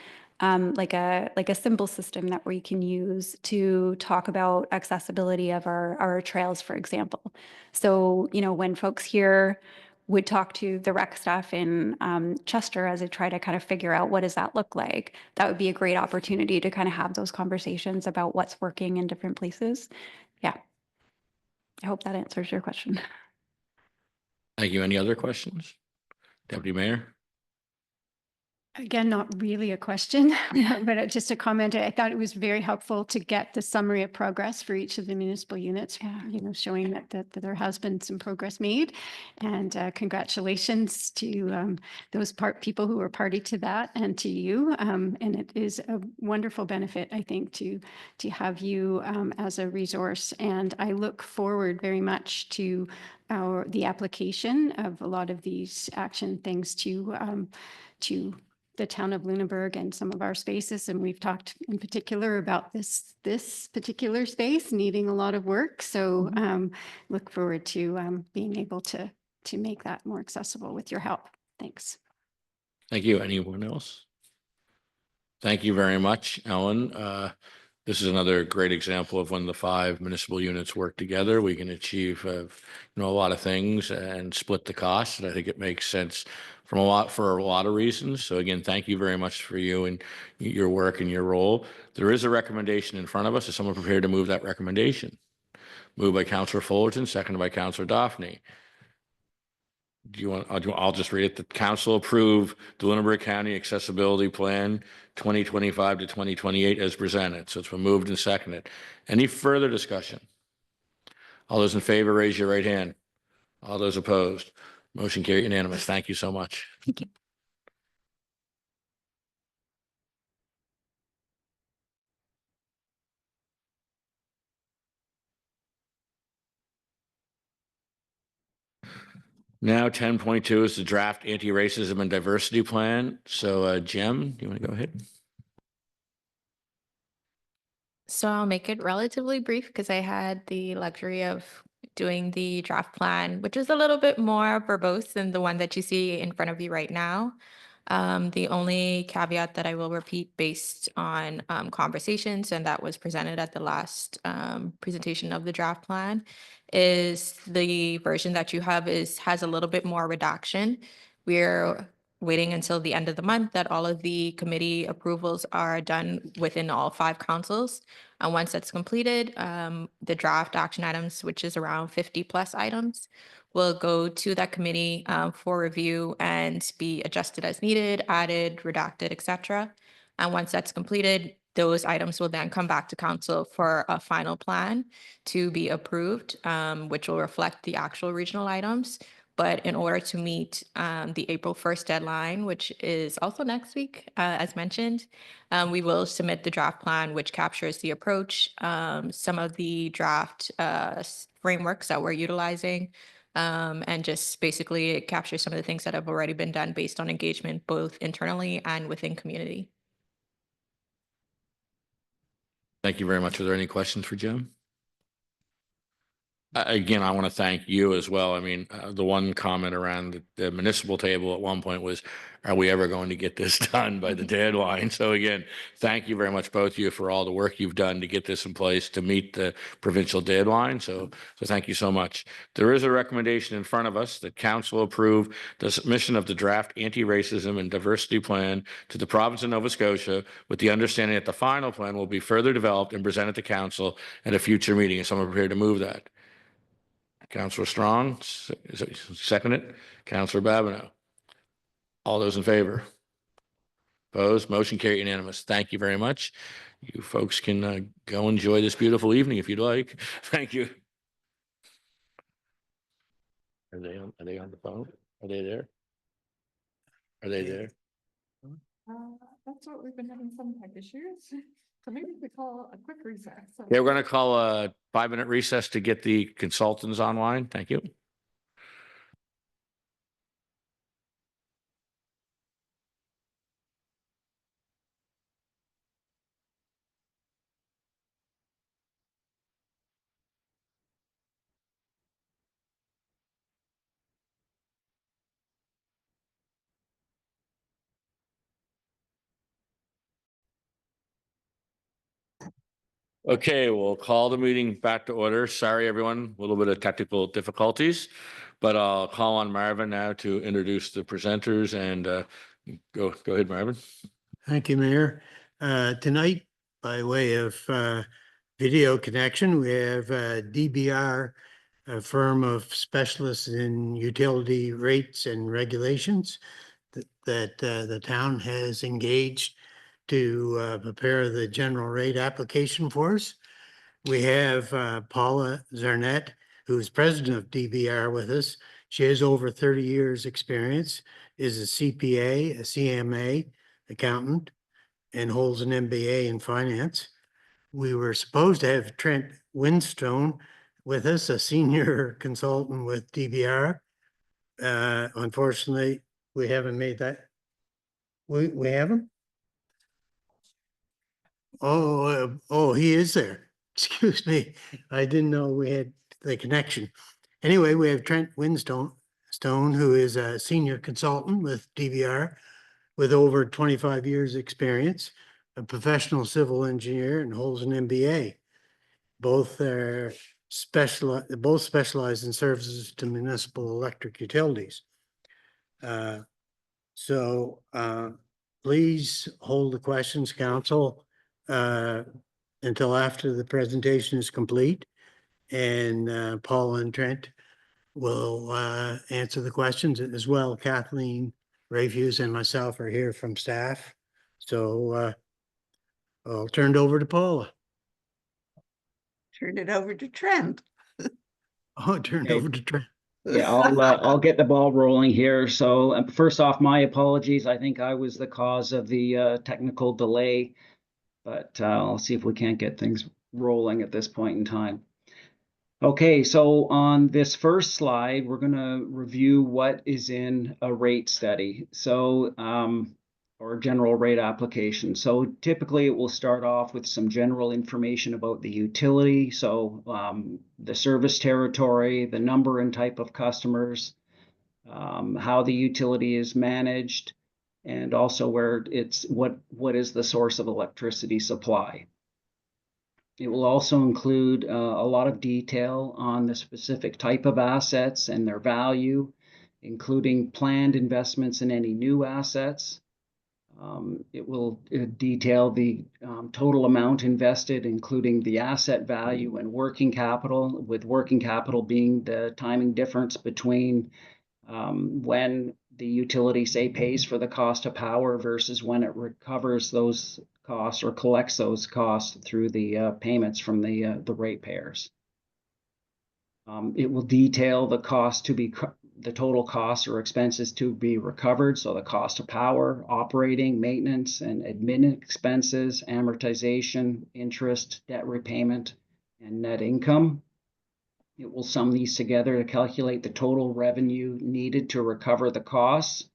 like a symbol system that we can use to talk about accessibility of our trails, for example. So, when folks here would talk to the rec staff in Chester as they try to kind of figure out what does that look like, that would be a great opportunity to kind of have those conversations about what's working in different places. Yeah. I hope that answers your question. Thank you. Any other questions? Deputy Mayor? Again, not really a question, but just a comment. I thought it was very helpful to get the summary of progress for each of the municipal units, showing that there has been some progress made. And congratulations to those people who were party to that and to you. And it is a wonderful benefit, I think, to have you as a resource. And I look forward very much to the application of a lot of these action things to the town of Lunenburg and some of our spaces. And we've talked in particular about this particular space needing a lot of work. So look forward to being able to make that more accessible with your help. Thanks. Thank you. Anyone else? Thank you very much, Ellen. This is another great example of when the 5 municipal units work together, we can achieve a lot of things and split the costs. And I think it makes sense for a lot of reasons. So again, thank you very much for you and your work and your role. There is a recommendation in front of us. Is someone prepared to move that recommendation? Moved by Councillor Fullerton, seconded by Councillor Daphne. I'll just read it. The council approve the Lunenburg County Accessibility Plan 2025 to 2028 as presented. So it's been moved and seconded. Any further discussion? All those in favor, raise your right hand. All those opposed, motion carried unanimous. Thank you so much. Thank you. Now 10.2 is the draft anti-racism and diversity plan. So Jem, do you want to go ahead? So I'll make it relatively brief because I had the luxury of doing the draft plan, which is a little bit more verbose than the one that you see in front of you right now. The only caveat that I will repeat based on conversations, and that was presented at the last presentation of the draft plan, is the version that you have has a little bit more redaction. We're waiting until the end of the month that all of the committee approvals are done within all 5 councils. And once that's completed, the draft action items, which is around 50 plus items, will go to that committee for review and be adjusted as needed, added, redacted, etc. And once that's completed, those items will then come back to council for a final plan to be approved, which will reflect the actual regional items. But in order to meet the April 1st deadline, which is also next week, as mentioned, we will submit the draft plan, which captures the approach, some of the draft frameworks that we're utilizing, and just basically it captures some of the things that have already been done based on engagement, both internally and within community. Thank you very much. Are there any questions for Jim? Again, I want to thank you as well. I mean, the one comment around the municipal table at one point was, are we ever going to get this done by the deadline? So again, thank you very much, both of you, for all the work you've done to get this in place to meet the provincial deadline. So thank you so much. There is a recommendation in front of us that council approve the submission of the draft anti-racism and diversity plan to the province of Nova Scotia with the understanding that the final plan will be further developed and presented to council at a future meeting. Is someone prepared to move that? Councillor Strong, second it. Councillor Babineau. All those in favor? Opposed? Motion carried unanimous. Thank you very much. You folks can go enjoy this beautiful evening if you'd like. Thank you. Are they on the phone? Are they there? Are they there? That's what we've been having some tech issues. So maybe we call a quick recess. Yeah, we're going to call a 5-minute recess to get the consultants online. Thank you. Okay, we'll call the meeting back to order. Sorry, everyone, a little bit of technical difficulties, but I'll call on Marvin now to introduce the presenters and go ahead, Marvin. Thank you, Mayor. Tonight, by way of video connection, we have DBR, a firm of specialists in utility rates and regulations that the town has engaged to prepare the general rate application for us. We have Paula Zarnett, who's president of DBR with us. She has over 30 years experience, is a CPA, a CMA accountant, and holds an MBA in finance. We were supposed to have Trent Winstone with us, a senior consultant with DBR. Unfortunately, we haven't made that. We have him? Oh, he is there. Excuse me. I didn't know we had the connection. Anyway, we have Trent Winstone, who is a senior consultant with DBR with over 25 years experience, a professional civil engineer, and holds an MBA. Both are specialize in services to municipal electric utilities. So please hold the questions, council, until after the presentation is complete. And Paul and Trent will answer the questions as well. Kathleen Rayfuse and myself are here from staff. So I'll turn it over to Paula. Turn it over to Trent. Oh, turn it over to Trent. Yeah, I'll get the ball rolling here. So first off, my apologies. I think I was the cause of the technical delay, but I'll see if we can't get things rolling at this point in time. Okay, so on this first slide, we're going to review what is in a rate study. So, or general rate application. So typically it will start off with some general information about the utility. So the service territory, the number and type of customers, how the utility is managed, and also where it's what is the source of electricity supply. It will also include a lot of detail on the specific type of assets and their value, including planned investments in any new assets. It will detail the total amount invested, including the asset value and working capital, with working capital being the timing difference between when the utility, say, pays for the cost of power versus when it recovers those costs or collects those costs through the payments from the ratepayers. It will detail the cost to be the total costs or expenses to be recovered. So the cost of power, operating, maintenance, and admin expenses, amortization, interest, debt repayment, and net income. It will sum these together to calculate the total revenue needed to recover the costs.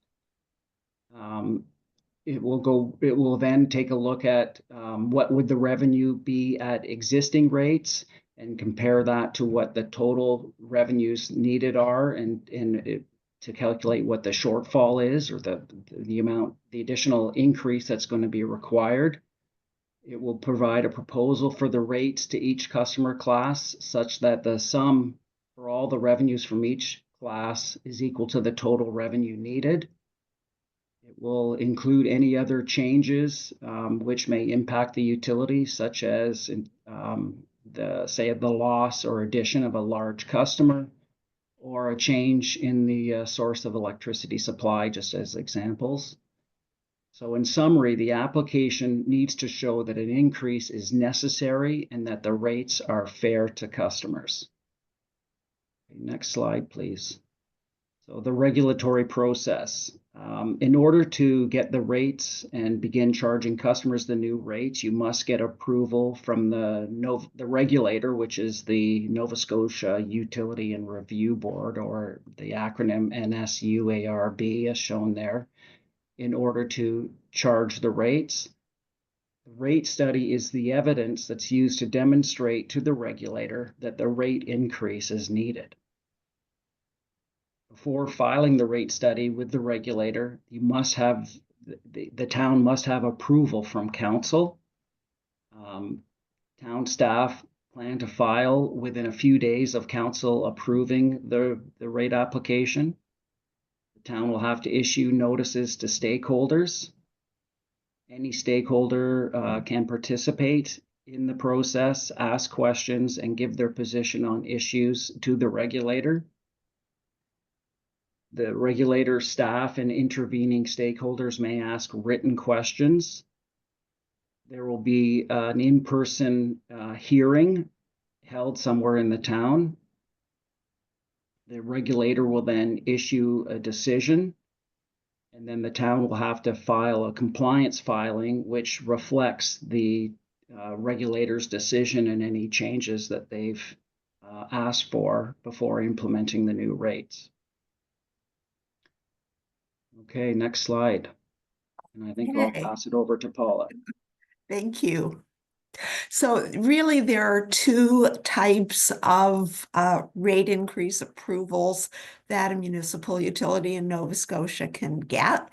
It will then take a look at what would the revenue be at existing rates and compare that to what the total revenues needed are, and to calculate what the shortfall is, or the amount, the additional increase that's going to be required. It will provide a proposal for the rates to each customer class such that the sum for all the revenues from each class is equal to the total revenue needed. It will include any other changes which may impact the utility, such as the loss or addition of a large customer, or a change in the source of electricity supply, just as examples. So in summary, the application needs to show that an increase is necessary and that the rates are fair to customers. Next slide, please. So the regulatory process. In order to get the rates and begin charging customers the new rates, you must get approval from the regulator, which is the Nova Scotia Utility and Review Board, or the acronym NSUARB, as shown there, in order to charge the rates. The rate study is the evidence that's used to demonstrate to the regulator that the rate increase is needed. Before filing the rate study with the regulator, you must have, the town must have approval from council Town staff plan to file within a few days of council approving the rate application. The town will have to issue notices to stakeholders. Any stakeholder can participate in the process, ask questions, and give their position on issues to the regulator. The regulator staff and intervening stakeholders may ask written questions. There will be an in-person hearing held somewhere in the town. The regulator will then issue a decision, and then the town will have to file a compliance filing, which reflects the regulator's decision and any changes that they've asked for before implementing the new rates. Okay, next slide. And I think I'll pass it over to Paula. Thank you. So really, there are two types of rate increase approvals that a municipal utility in Nova Scotia can get.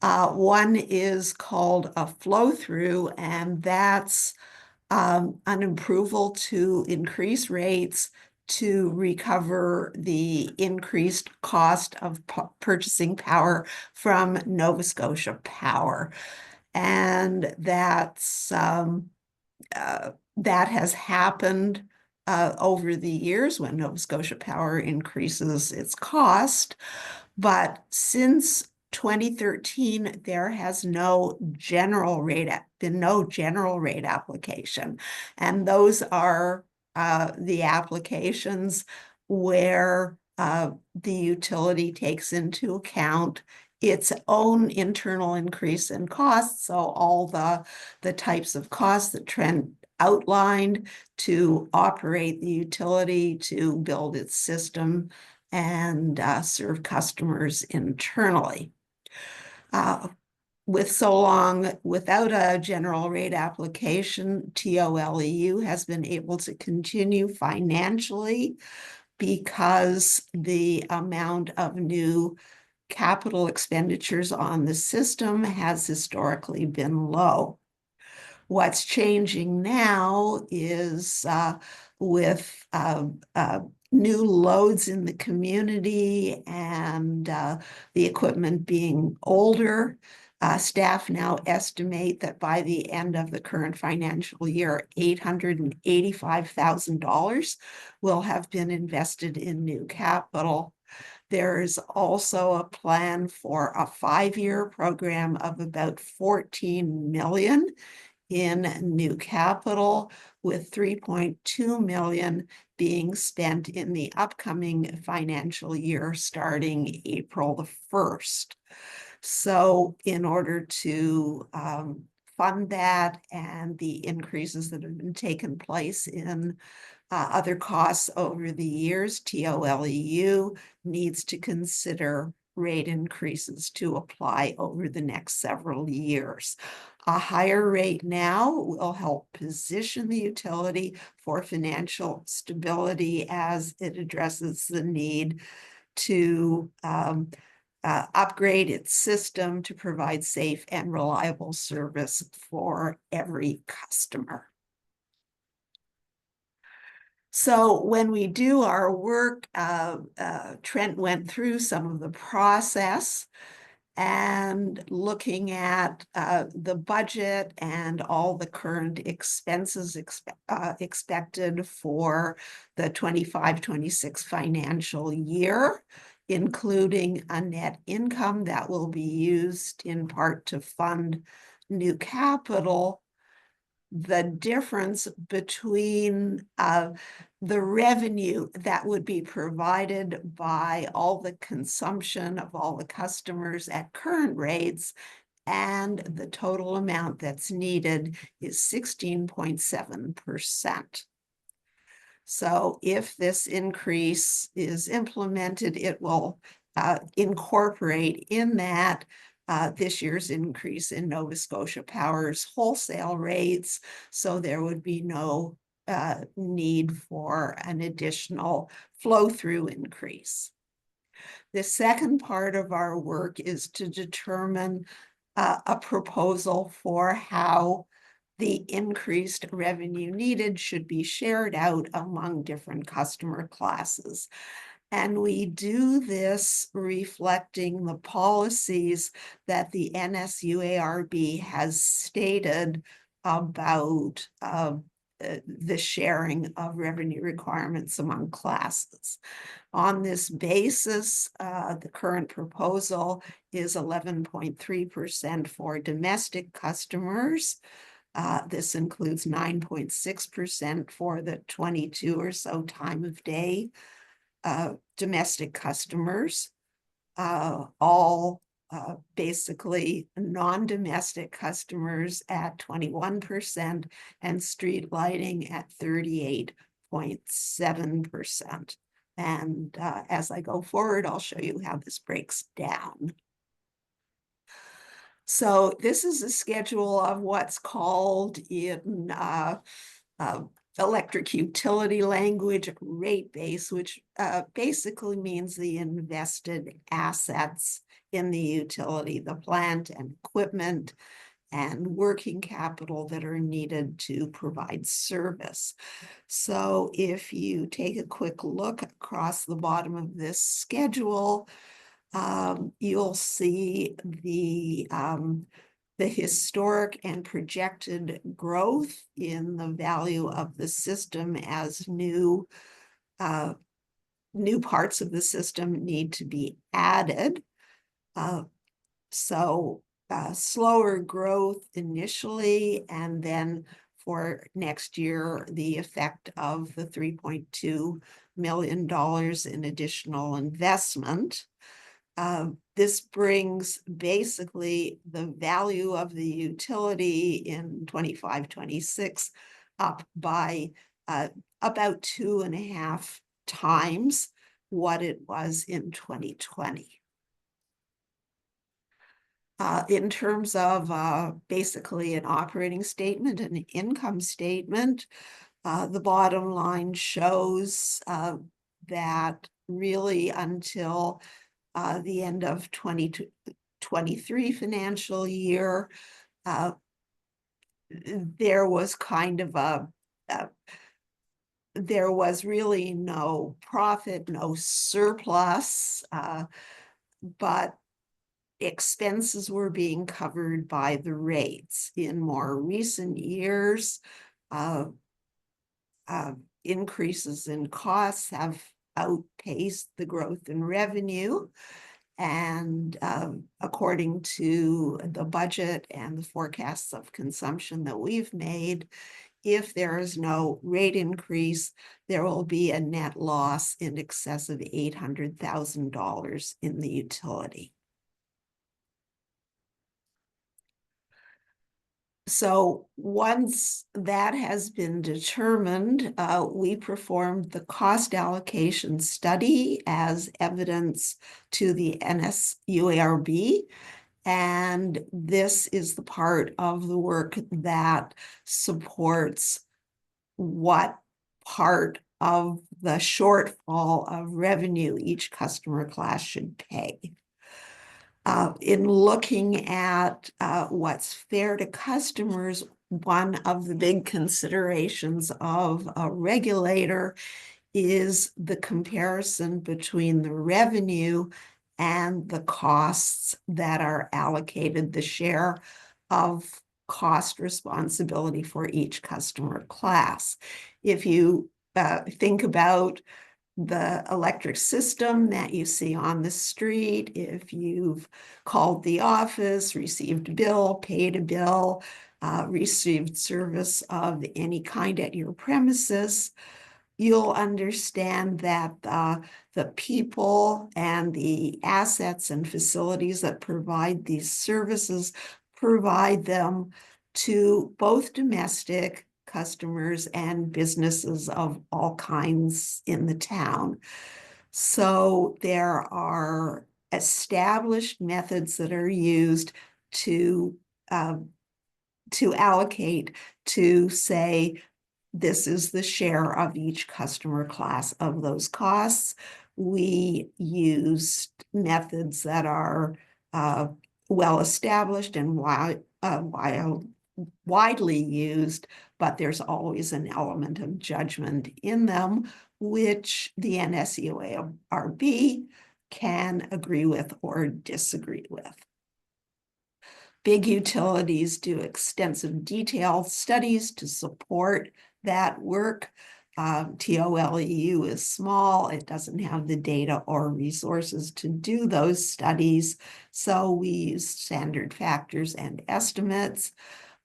One is called a flow-through, and that's an approval to increase rates to recover the increased cost of purchasing power from Nova Scotia Power. And that's that has happened over the years when Nova Scotia Power increases its cost. But since 2013, there has been no general rate application. And those are the applications where the utility takes into account its own internal increase in costs. So all the types of costs that Trent outlined to operate the utility, to build its system, and serve customers internally. With so long without a general rate application, TOLEU has been able to continue financially because the amount of new capital expenditures on the system has historically been low. What's changing now is with new loads in the community and the equipment being older, staff now estimate that by the end of the current financial year, $885,000 will have been invested in new capital. There is also a plan for a 5-year program of about 14 million in new capital, with 3.2 million being spent in the upcoming financial year starting April the 1st. So in order to fund that and the increases that have been taken place in other costs over the years, TOLEU needs to consider rate increases to apply over the next several years. A higher rate now will help position the utility for financial stability as it addresses the need to upgrade its system to provide safe and reliable service for every customer. So when we do our work, Trent went through some of the process and looking at the budget and all the current expenses expected for the 25-26 financial year, including a net income that will be used in part to fund new capital. The difference between the revenue that would be provided by all the consumption of all the customers at current rates and the total amount that's needed is 16.7%. So if this increase is implemented, it will incorporate in that this year's increase in Nova Scotia Power's wholesale rates, so there would be no need for an additional flow-through increase. The second part of our work is to determine a proposal for how the increased revenue needed should be shared out among different customer classes. And we do this reflecting the policies that the NSUARB has stated about the sharing of revenue requirements among classes. On this basis, the current proposal is 11.3% for domestic customers. This includes 9.6% for the 22 or so time of day domestic customers, all basically non-domestic customers at 21% and street lighting at 38.7%. And as I go forward, I'll show you how this breaks down. So this is a schedule of what's called in electric utility language rate base, which basically means the invested assets in the utility, the plant and equipment and working capital that are needed to provide service. So if you take a quick look across the bottom of this schedule, you'll see the historic and projected growth in the value of the system as new parts of the system need to be added. Slower growth initially, and then for next year, the effect of the $3.2 million in additional investment. This brings basically the value of the utility in 25-26 up by about 2.5 times what it was in 2020. In terms of basically an operating statement and an income statement, the bottom line shows that really until the end of 2023 financial year, there was kind of there was really no profit, no surplus, but expenses were being covered by the rates. In more recent years, increases in costs have outpaced the growth in revenue. And according to the budget and the forecasts of consumption that we've made, if there is no rate increase, there will be a net loss in excess of $800,000 in the utility. So once that has been determined, we performed the cost allocation study as evidence to the NSUARB. And this is the part of the work that supports what part of the shortfall of revenue each customer class should pay. In looking at what's fair to customers, one of the big considerations of a regulator is the comparison between the revenue and the costs that are allocated, the share of cost responsibility for each customer class. If you think about the electric system that you see on the street, if you've called the office, received a bill, paid a bill, received service of any kind at your premises, you'll understand that the people and the assets and facilities that provide these services provide them to both domestic customers and businesses of all kinds in the town. So there are established methods that are used to allocate, to say, this is the share of each customer class of those costs. We use methods that are well established and widely used, but there's always an element of judgment in them, which the NSUARB can agree with or disagrue with. Big utilities do extensive detailed studies to support that work. TOLEU is small. It doesn't have the data or resources to do those studies. So we use standard factors and estimates.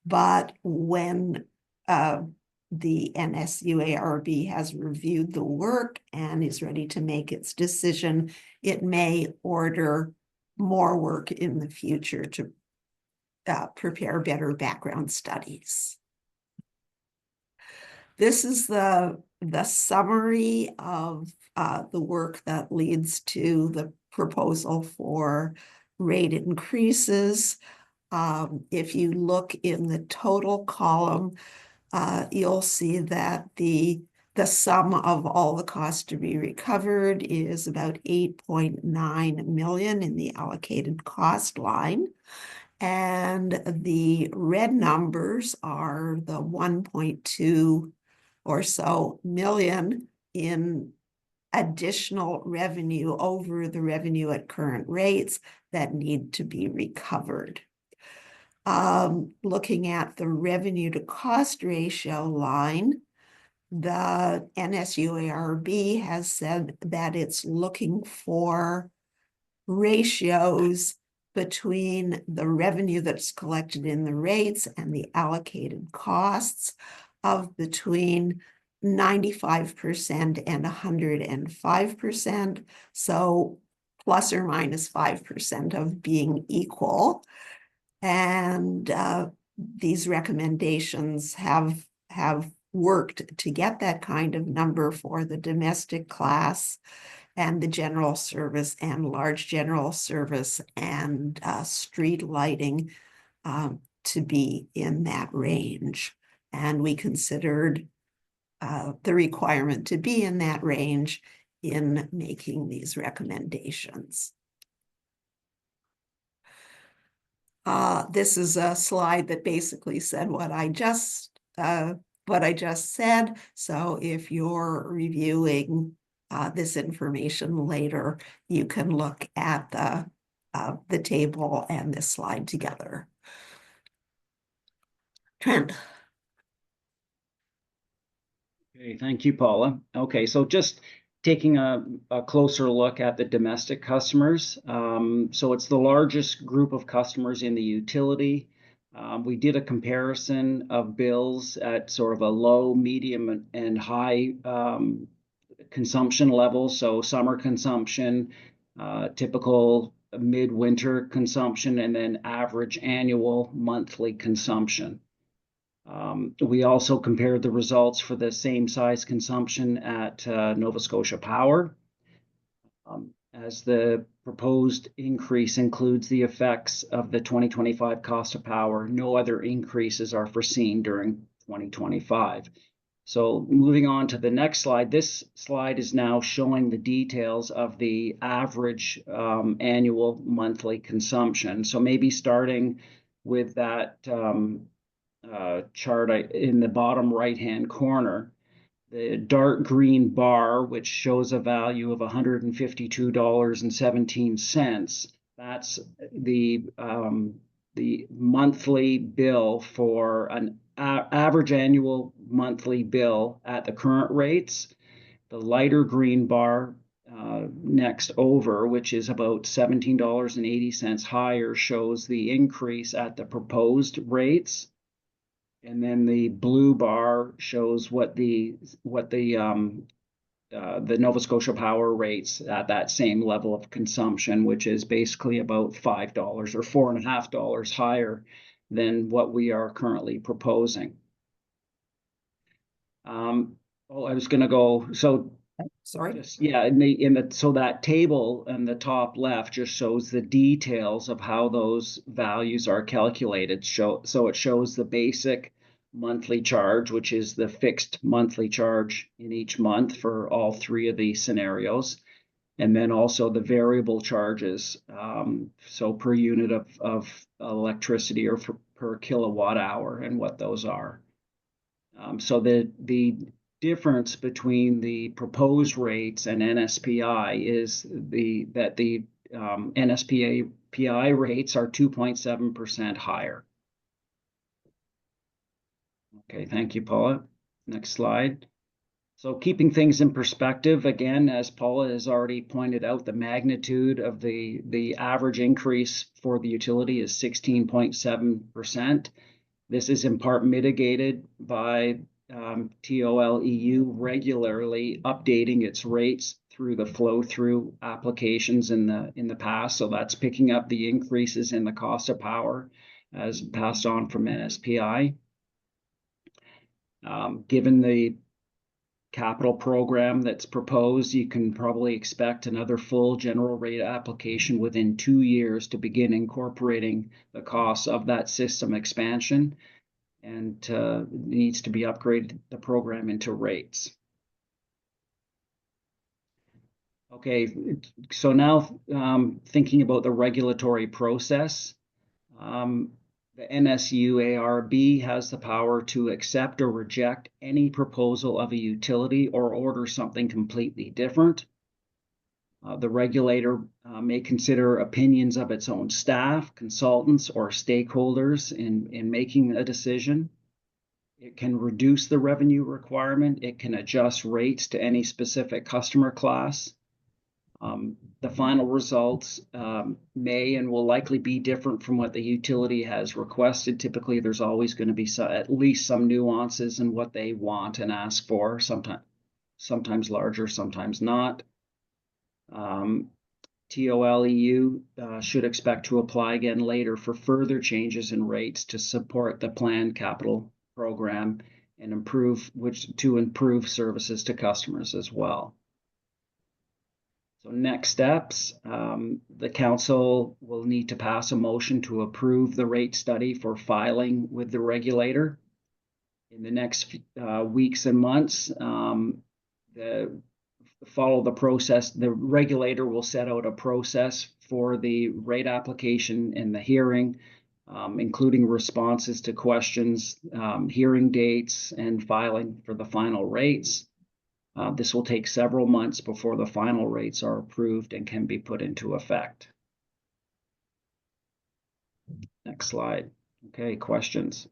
But when the NSUARB has reviewed the work and is ready to make its decision, it may order more work in the future to prepare better background studies. This is the summary of the work that leads to the proposal for rate increases. If you look in the total column, you'll see that the sum of all the costs to be recovered is about 8.9 million in the allocated cost line. And the red numbers are the 1.2 or so million in additional revenue over the revenue at current rates that need to be recovered. Looking at the revenue to cost ratio line, the NSUARB has said that it's looking for ratios between the revenue that's collected in the rates and the allocated costs of between 95% and 105%. So plus or minus 5% of being equal. And these recommendations have worked to get that kind of number for the domestic class and the general service and large general service and street lighting to be in that range. And we considered the requirement to be in that range in making these recommendations. This is a slide that basically said what I just said. So if you're reviewing this information later, you can look at the table and this slide together. Trent. Okay, thank you, Paula. Okay, so just taking a closer look at the domestic customers. So it's the largest group of customers in the utility. We did a comparison of bills at sort of a low, medium, and high consumption level. So summer consumption, typical midwinter consumption, and then average annual monthly consumption. We also compared the results for the same size consumption at Nova Scotia Power. As the proposed increase includes the effects of the 2025 cost of power, no other increases are foreseen during 2025. So moving on to the next slide, this slide is now showing the details of the average annual monthly consumption. So maybe starting with that chart in the bottom right-hand corner, the dark green bar, which shows a value of $152.17. That's the monthly bill for an average annual monthly bill at the current rates. The lighter green bar next over, which is about $17.80 higher, shows the increase at the proposed rates. And then the blue bar shows what the Nova Scotia Power rates at that same level of consumption, which is basically about $5 or $4.50 higher than what we are currently proposing. I was going to go. So sorry. Yeah, so that table in the top left just shows the details of how those values are calculated. So it shows the basic monthly charge, which is the fixed monthly charge in each month for all three of these scenarios, and then also the variable charges. So per unit of electricity or per kilowatt hour and what those are. So the difference between the proposed rates and NSPI is that the NSPI rates are 2.7% higher. Okay, thank you, Paula. Next slide. So keeping things in perspective, again, as Paula has already pointed out, the magnitude of the average increase for the utility is 16.7%. This is in part mitigated by TOL EU regularly updating its rates through the flow-through applications in the past. So that's picking up the increases in the cost of power as passed on from NSPI. Given the capital program that's proposed, you can probably expect another full general rate application within 2 years to begin incorporating the costs of that system expansion, and needs to be upgraded the program into rates. Okay, so now thinking about the regulatory process, the NSUARB has the power to accept or reject any proposal of a utility or order something completely different. The regulator may consider opinions of its own staff, consultants, or stakeholders in making a decision. It can reduce the revenue requirement. It can adjust rates to any specific customer class. The final results may and will likely be different from what the utility has requested. Typically, there's always going to be at least some nuances in what they want and ask for, sometimes larger, sometimes not. TOL EU should expect to apply again later for further changes in rates to support the planned capital program and improve services to customers as well. So next steps, the council will need to pass a motion to approve the rate study for filing with the regulator. In the next weeks and months, follow the process. The regulator will set out a process for the rate application and the hearing, including responses to questions, hearing dates, and filing for the final rates. This will take several months before the final rates are approved and can be put into effect. Next slide. Okay, questions?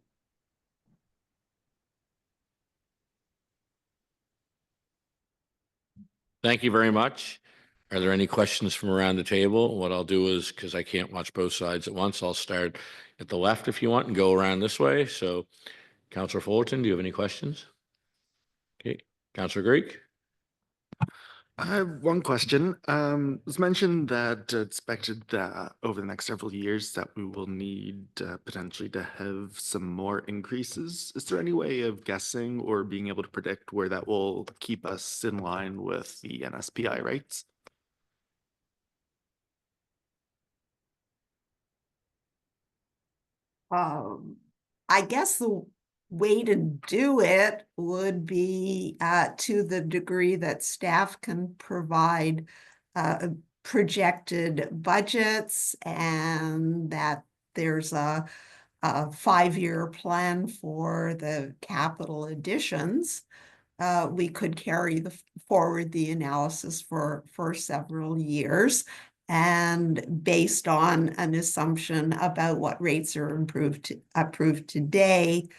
Thank you very much. Are there any questions from around the table? What I'll do is, because I can't watch both sides at once, I'll start at the left if you want and go around this way. So, Councillor Fullerton, do you have any questions? Okay, Councillor Greek. I have one question. It was mentioned that expected that over the next several years that we will need potentially to have some more increases. Is there any way of guessing or being able to predict where that will keep us in line with the NSPI rates? I guess the way to do it would be to the degree that staff can provide projected budgets and that there's a 5-year plan for the capital additions. We could carry forward the analysis for several years, and based on an assumption about what rates are approved today,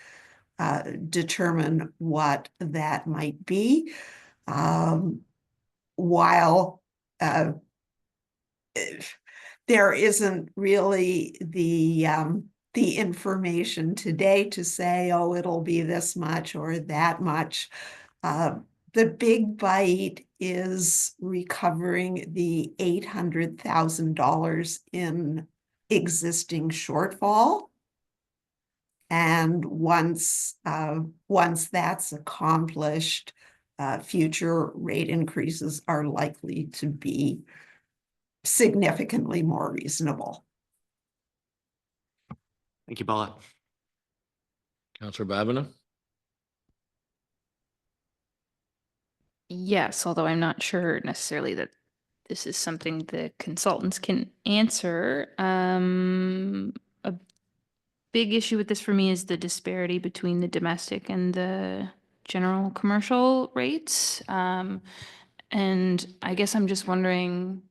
determine what that might be. While there isn't really the information today to say, oh, it'll be this much or that much. The big bite is recovering the $800,000 in existing shortfall. And once that's accomplished, future rate increases are likely to be significantly more reasonable. Thank you, Paula. Councillor Babina. Yes, although I'm not sure necessarily that this is something the consultants can answer. big issue with this for me is the disparity between the domestic and the general commercial rates. And I guess I'm just wondering,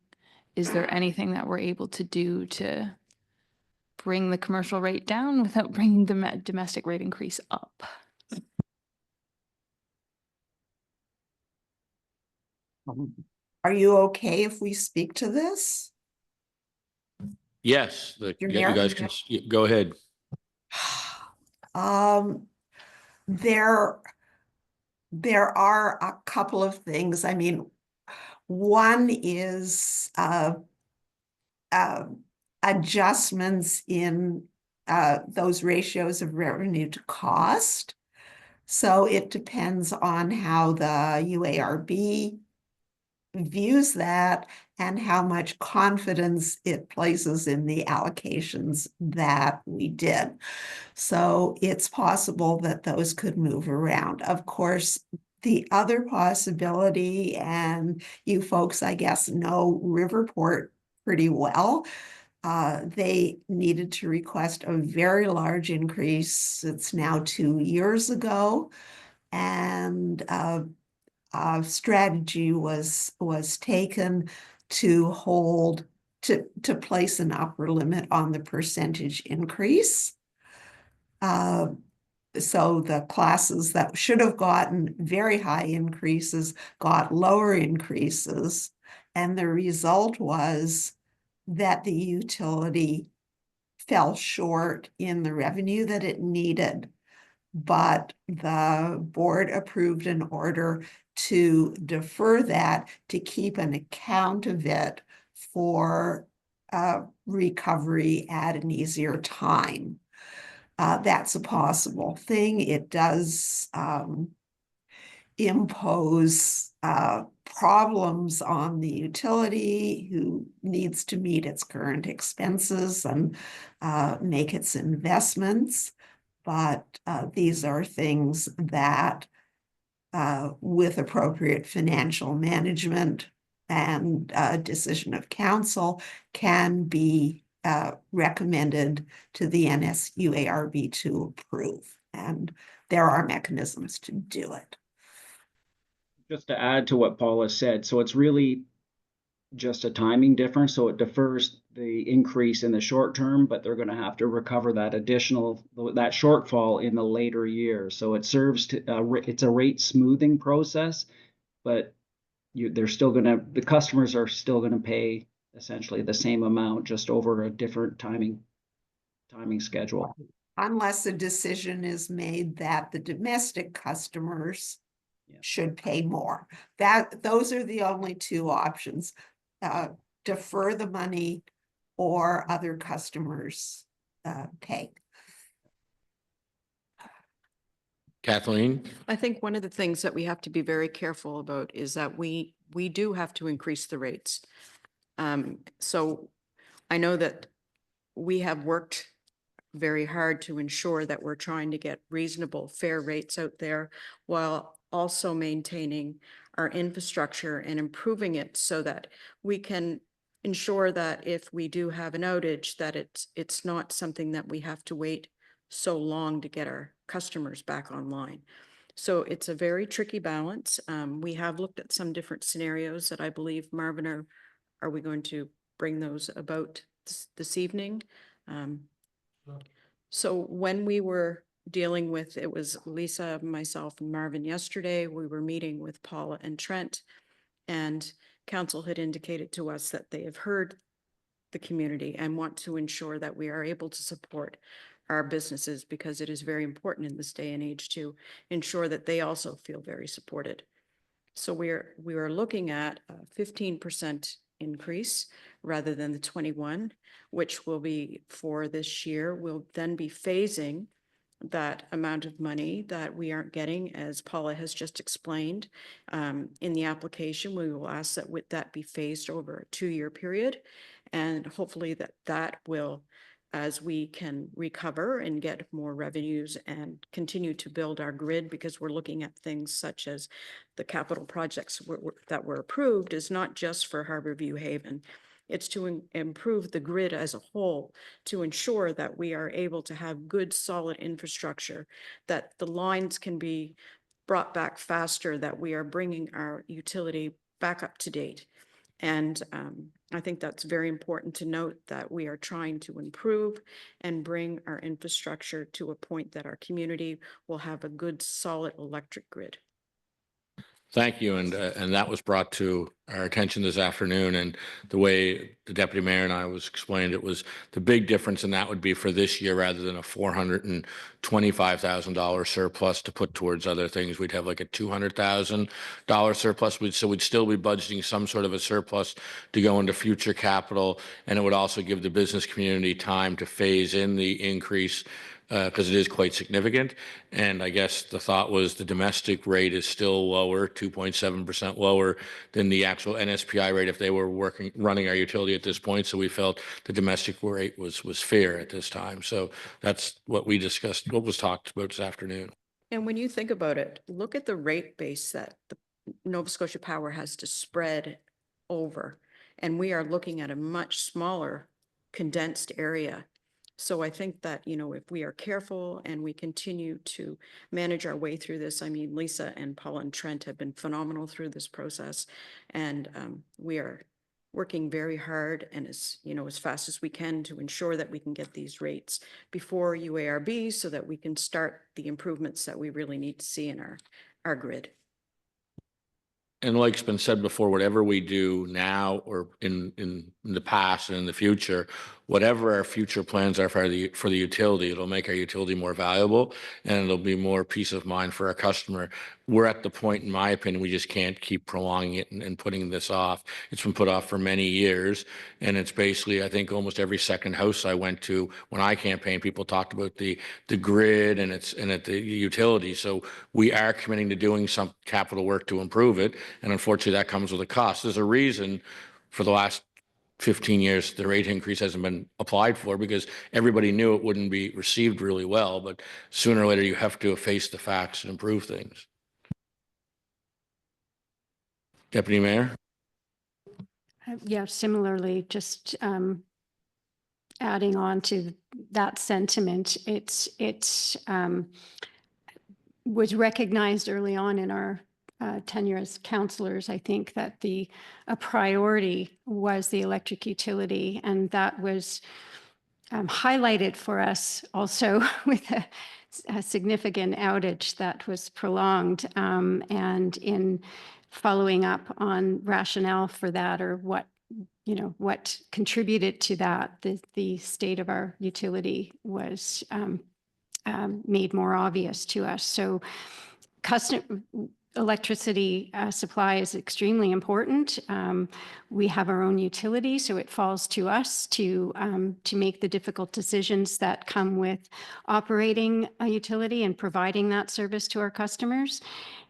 is there anything that we're able to do to bring the commercial rate down without bringing the domestic rate increase up? Are you okay if we speak to this? Yes, Your you Mayor? guys can, go ahead. There are a couple of things. I mean, one is adjustments in those ratios of revenue to cost. So it depends on how the UARB views that and how much confidence it places in the allocations that we did. So it's possible that those could move around. Of course, the other possibility, and you folks, I guess, know Riverport pretty well, they needed to request a very large increase. It's now 2 years ago. And strategy was taken to to place an upper limit on the percentage increase. So the classes that should have gotten very high increases got lower increases. And the result was that the utility fell short in the revenue that it needed. But the board approved an order to defer that, to keep an account of it for recovery at an easier time. That's a possible thing. It does impose problems on the utility, who needs to meet its current expenses and make its investments. But these are things that, with appropriate financial management and decision of council, can be recommended to the NSUARB to approve. And there are mechanisms to do it. Just to add to what Paula said, so it's really just a timing difference. So it defers the increase in the short term, but they're going to have to recover that that shortfall in the later years. So it serves to, it's a rate smoothing process, but the customers are still going to pay essentially the same amount, just over a different timing schedule. Unless a decision is made that the domestic customers should pay more. Those are the only two options. Defer the money or other customers pay. Kathleen? I think one of the things that we have to be very careful about is that we do have to increase the rates. So I know that we have worked very hard to ensure that we're trying to get reasonable, fair rates out there, while also maintaining our infrastructure and improving it so that we can ensure that if we do have an outage, that it's not something that we have to wait so long to get our customers back online. So it's a very tricky balance. We have looked at some different scenarios that I believe, Marvin, are we going to bring those about this evening? So when we were dealing with, it was Lisa, myself, and Marvin yesterday, we were meeting with Paula and Trent, and council had indicated to us that they have heard the community and want to ensure that we are able to support our businesses, because it is very important in this day and age to ensure that they also feel very supported. So we are looking at a 15% increase rather than the 21, which will be for this year. We'll then be phasing that amount of money that we aren't getting, as Paula has just explained. In the application, we will ask that that be phased over a 2-year period, and hopefully that will, as we can recover and get more revenues and continue to build our grid, because we're looking at things such as the capital projects that were approved is not just for Harborview Haven. It's to improve the grid as a whole, to ensure that we are able to have good, solid infrastructure, that the lines can be brought back faster, that we are bringing our utility back up to date. And I think that's very important to note, that we are trying to improve and bring our infrastructure to a point that our community will have a good, solid electric grid. Thank you, and that was brought to our attention this afternoon, and the way the deputy mayor and I was explained, it was the big difference, and that would be for this year rather than a $425,000 surplus to put towards other things. We'd have like a $200,000 surplus. So we'd still be budgeting some sort of a surplus to go into future capital, and it would also give the business community time to phase in the increase because it is quite significant. And I guess the thought was the domestic rate is still lower, 2.7% lower than the actual NSPI rate if they were running our utility at this point. So we felt the domestic rate was fair at this time. So that's what we discussed, what was talked about this afternoon. And when you think about it, look at the rate base that the Nova Scotia Power has to spread over. And we are looking at a much smaller condensed area. So I think that, you know, if we are careful and we continue to manage our way through this, I mean, Lisa and Paula and Trent have been phenomenal through this process. And we are working very hard and as fast as we can to ensure that we can get these rates before UARB so that we can start the improvements that we really need to see in our grid. And like's been said before, whatever we do now or in the past and in the future, whatever our future plans are for the utility, it'll make our utility more valuable and it'll be more peace of mind for our customer. We're at the point, in my opinion, we just can't keep prolonging it and putting this off. It's been put off for many years, and it's basically, I think, almost every second house I went to when I campaigned, people talked about the grid and at the utility. So we are committing to doing some capital work to improve it, and unfortunately, that comes with a cost. There's a reason for the last 15 years, the rate increase hasn't been applied for because everybody knew it wouldn't be received really well. But sooner or later, you have to face the facts and improve things. Deputy Mayor? Yeah, similarly, just adding on to that sentiment, it's was recognized early on in our tenure as councillors. I think that a priority was the electric utility, and that was highlighted for us also with a significant outage that was prolonged, and in following up on rationale for that, or what contributed to that, the state of our utility was made more obvious to us. So electricity supply is extremely important. We have our own utility, so it falls to us to make the difficult decisions that come with operating a utility and providing that service to our customers.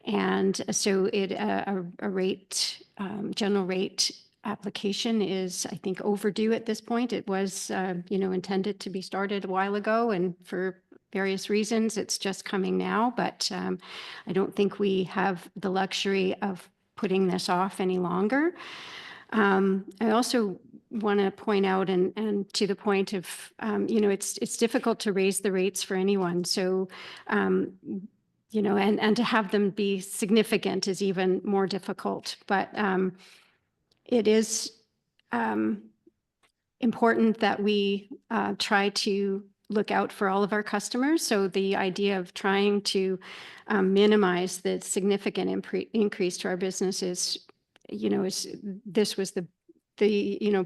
And so general rate application is, I think, overdue at this point. It was, intended to be started a while ago, and for various reasons, it's just coming now. But I don't think we have the luxury of putting this off any longer. I also want to point out, and to the point of, it's difficult to raise the rates for anyone. So, and to have them be significant is even more difficult. But it is important that we try to look out for all of our customers. So the idea of trying to minimize the significant increase to our business is, this was the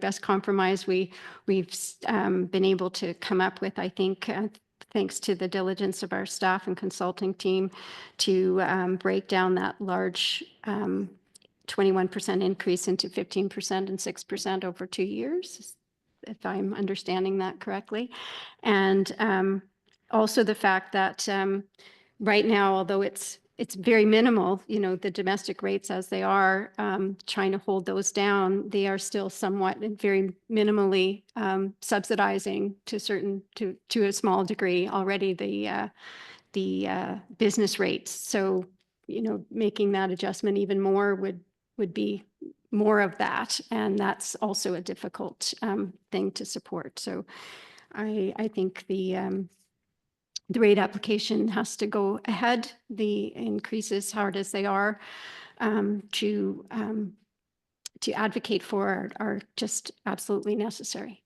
best compromise we've been able to come up with, I think, thanks to the diligence of our staff and consulting team to break down that large 21% increase into 15% and 6% over 2 years, if I'm understanding that correctly. And also the fact that right now, although it's very minimal, the domestic rates as they are, trying to hold those down, they are still somewhat very minimally subsidizing to a small degree already the business rates. So, making that adjustment even more would be more of that. And that's also a difficult thing to support. So I think the rate application has to go ahead. The increases, hard as they are, to advocate for are just absolutely necessary.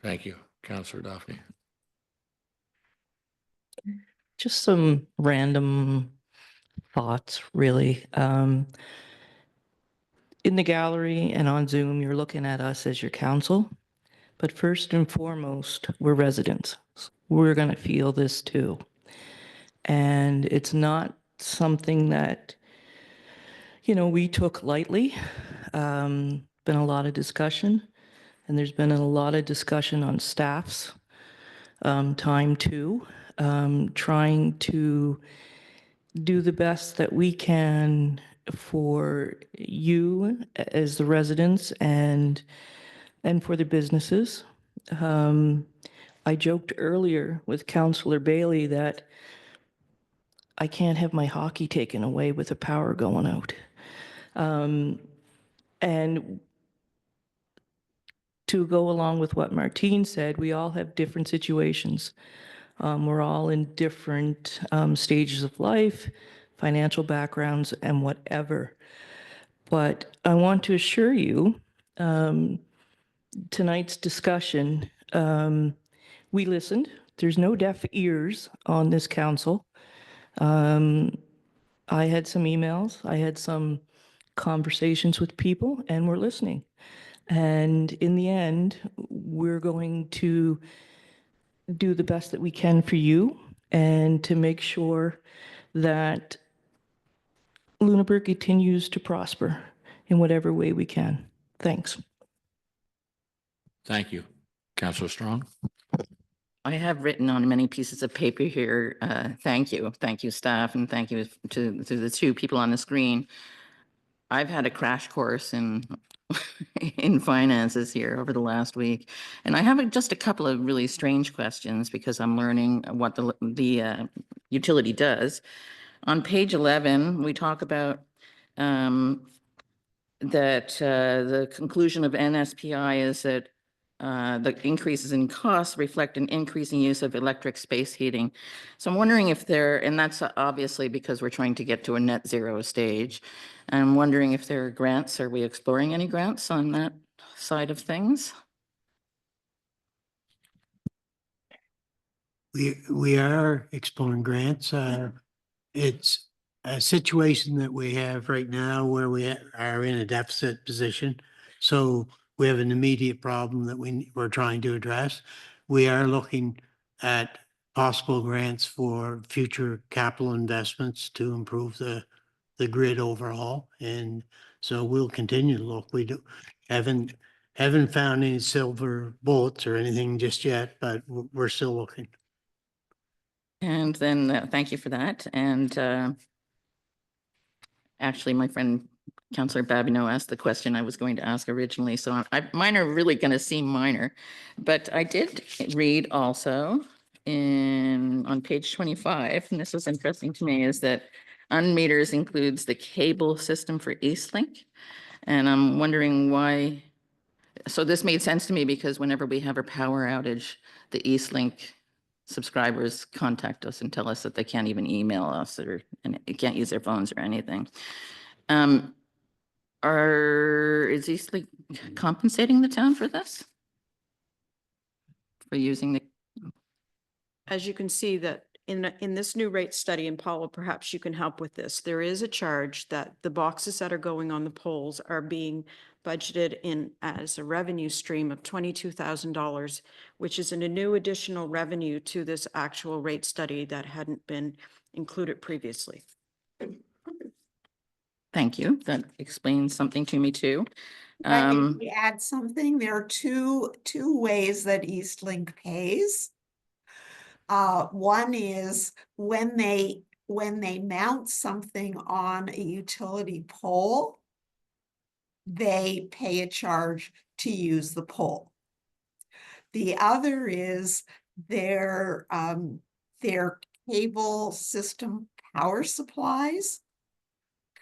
Thank you, Councillor Daphne. Just some random thoughts, really. In the gallery and on Zoom, you're looking at us as your council, but first and foremost, we're residents. We're going to feel this too. And it's not something that, you know, we took lightly. Been a lot of discussion, and there's been a lot of discussion on staff's time too, trying to do the best that we can for you as the residents and for the businesses. I joked earlier with Councillor Bailey that I can't have my hockey taken away with the power going out. And to go along with what Martine said, we all have different situations. We're all in different stages of life, financial backgrounds, and whatever. But I want to assure you, tonight's discussion, we listened. There's no deaf ears on this council. I had some emails, I had some conversations with people, and we're listening. And in the end, we're going to do the best that we can for you and to make sure that Lunenburg continues to prosper in whatever way we can. Thanks. Thank you. Councillor Strong. I have written on many pieces of paper here, thank you. Thank you, staff, and thank you to the two people on the screen. I've had a crash course in in finances here over the last week, and I have just a couple of really strange questions because I'm learning what the utility does. On page 11, we talk about that the conclusion of NSPI is that the increases in costs reflect an increasing use of electric space heating. So I'm wondering if and that's obviously because we're trying to get to a net zero stage. I'm wondering if there are grants. Are we exploring any grants on that side of things? We are exploring grants. It's a situation that we have right now where we are in a deficit position. So we have an immediate problem that we're trying to address. We are looking at possible grants for future capital investments to improve the grid overall. And so we'll continue to look. We haven't found any silver bullets or anything just yet, but we're still looking. And then thank you for that. And actually, my friend Councillor Babineau asked the question I was going to ask originally, so mine are really going to seem minor. But I did read also on page 25, and this was interesting to me, is that unmeters includes the cable system for Eastlink. And I'm wondering why. So this made sense to me because whenever we have a power outage, the Eastlink subscribers contact us and tell us that they can't even email us and can't use their phones or anything. Is Eastlink compensating the town for this? For using the? As you can see that in this new rate study, and Paula, perhaps you can help with this, there is a charge that the boxes that are going on the poles are being budgeted in as a revenue stream of $22,000, which is a new additional revenue to this actual rate study that hadn't been included previously. Thank you. That explains something to me too. If I can add something, there are two ways that Eastlink pays. One is when they mount something on a utility pole, they pay a charge to use the pole. The other is their cable system power supplies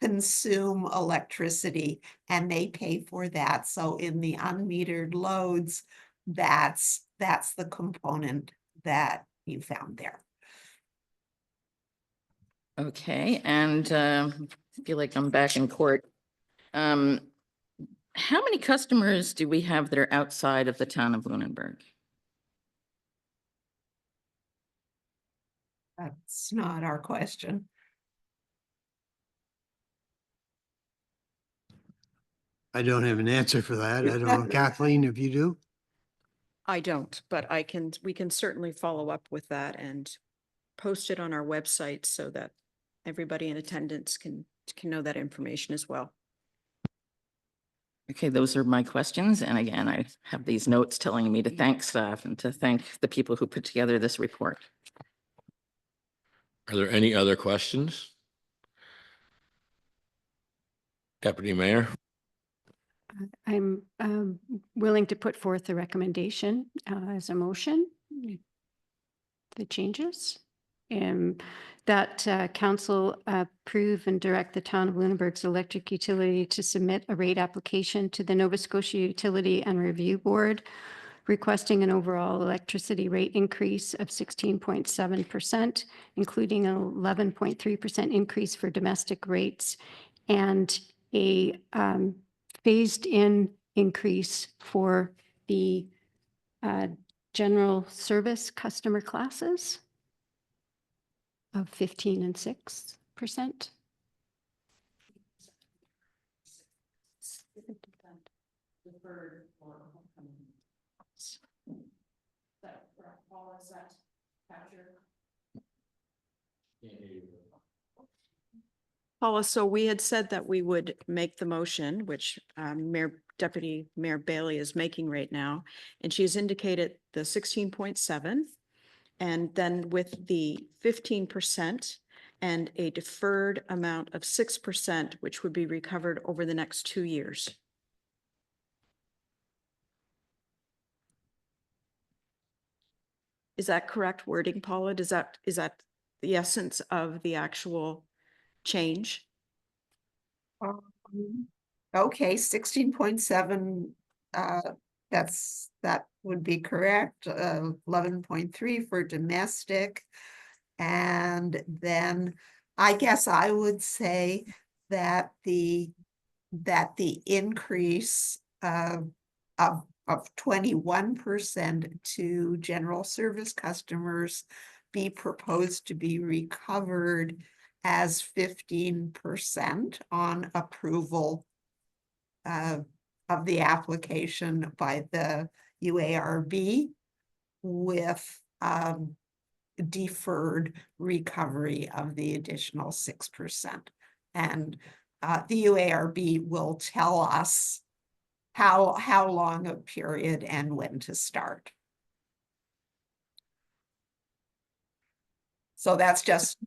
consume electricity and they pay for that. So in the unmetered loads, that's the component that you found there. Okay, and I feel like I'm back in court. How many customers do we have that are outside of the town of Lunenburg? That's not our question. I don't have an answer for that. I don't know. Kathleen, if you do? I don't, but we can certainly follow up with that and post it on our website so that everybody in attendance can know that information as well. Okay, those are my questions. And again, I have these notes telling me to thank staff and to thank the people who put together this report. Are there any other questions? Deputy Mayor? I'm willing to put forth a recommendation as a motion. The changes. That council approve and direct the town of Lunenburg's electric utility to submit a rate application to the Nova Scotia Utility and Review Board, requesting an overall electricity rate increase of 16.7%, including an 11.3% increase for domestic rates and a phased-in increase for the general service customer classes of 15 and 6%. Paula, so we had said that we would make the motion, which Deputy Mayor Bailey is making right now, and she's indicated the 16.7, and then with the 15% and a deferred amount of 6%, which would be recovered over the next 2 years. Is that correct wording, Paula? Is that the essence of the actual change? Okay, 16.7, that would be correct. 11.3 for domestic. And then I guess I would say that the increase of 21% to general service customers be proposed to be recovered as 15% on approval of the application by the UARB with deferred recovery of the additional 6%. And the UARB will tell us how long a period and when to start. So that's just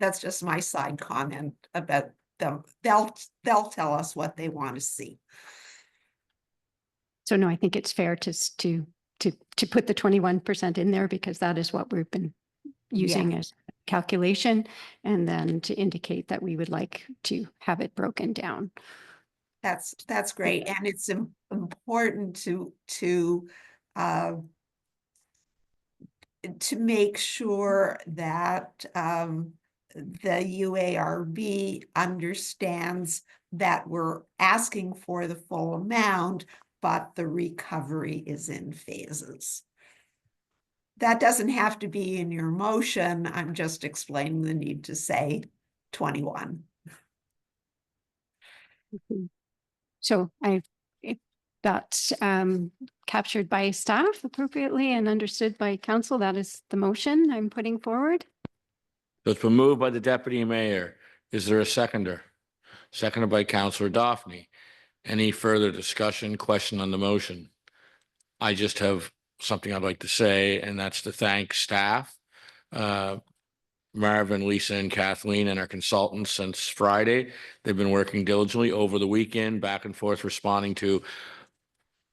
my side comment about them. They'll tell us what they want to see. So no, I think it's fair to put the 21% in there because that is what we've been using as calculation, and then to indicate that we would like to have it broken down. That's great, and it's important to make sure that the UARB understands that we're asking for the full amount, but the recovery is in phases. That doesn't have to be in your motion. I'm just explaining the need to say 21. So if that's captured by staff appropriately and understood by council, that is the motion I'm putting forward. So it's been moved by the deputy mayor. Is there a seconder? Seconded by Councillor Daphne. Any further discussion, question on the motion? I just have something I'd like to say, and that's to thank staff, Marvin, Lisa, and Kathleen, and our consultants since Friday. They've been working diligently over the weekend, back and forth, responding to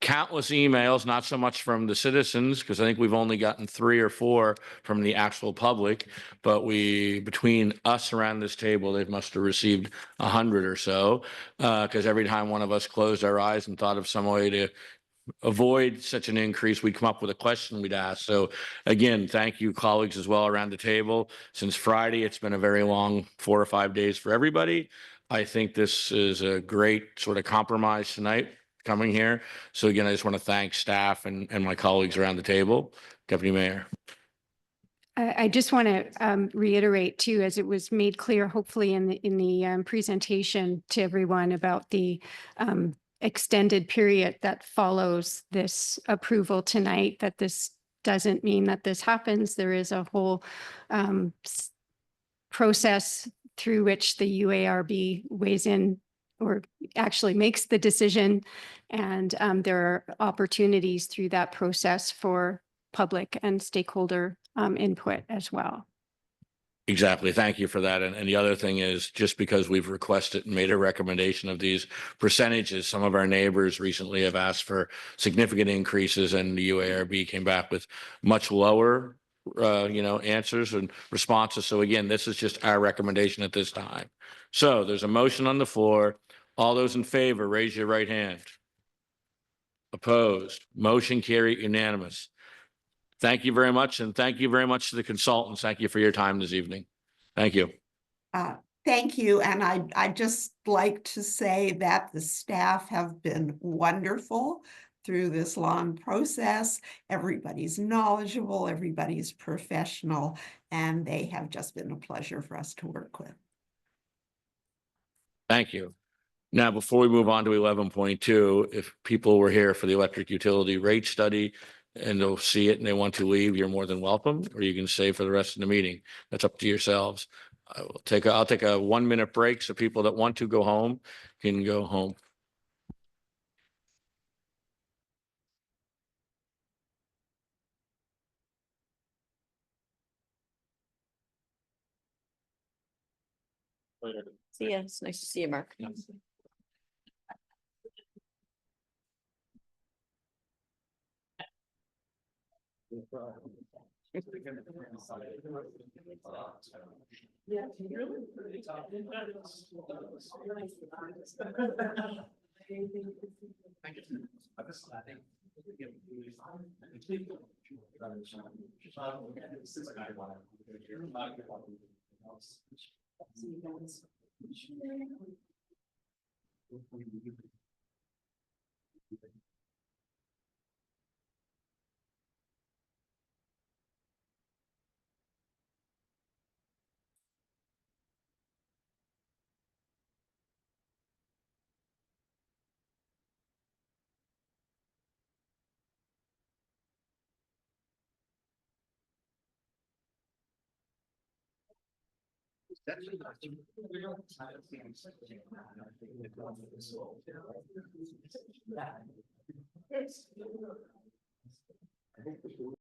countless emails, not so much from the citizens, because I think we've only gotten 3 or 4 from the actual public, but between us around this table, they must have received 100 or so, because every time one of us closed our eyes and thought of some way to avoid such an increase, we'd come up with a question we'd ask. So again, thank you colleagues as well around the table. Since Friday, it's been a very long 4 or 5 days for everybody. I think this is a great sort of compromise tonight coming here. So again, I just want to thank staff and my colleagues around the table. Deputy Mayor. I just want to reiterate too, as it was made clear, hopefully in the presentation to everyone about the extended period that follows this approval tonight, that this doesn't mean that this happens. There is a whole process through which the UARB weighs in or actually makes the decision. And there are opportunities through that process for public and stakeholder input as well. Exactly. Thank you for that. And the other thing is, just because we've requested and made a recommendation of these percentages, some of our neighbors recently have asked for significant increases, and the UARB came back with much lower, answers and responses. So again, this is just our recommendation at this time. So there's a motion on the floor. All those in favor, raise your right hand. Opposed? Motion carried unanimous. Thank you very much. And thank you very much to the consultants. Thank you for your time this evening. Thank you. Thank you. And I'd just like to say that the staff have been wonderful through this long process. Everybody's knowledgeable, everybody's professional, and they have just been a pleasure for us to work with. Thank you. Now, before we move on to 11.2, if people were here for the electric utility rate study and they'll see it and they want to leave, you're more than welcome, or you can stay for the rest of the meeting. That's up to yourselves. I'll take a 1-minute break so people that want to go home can go home. See ya. It's nice to see you, Mark.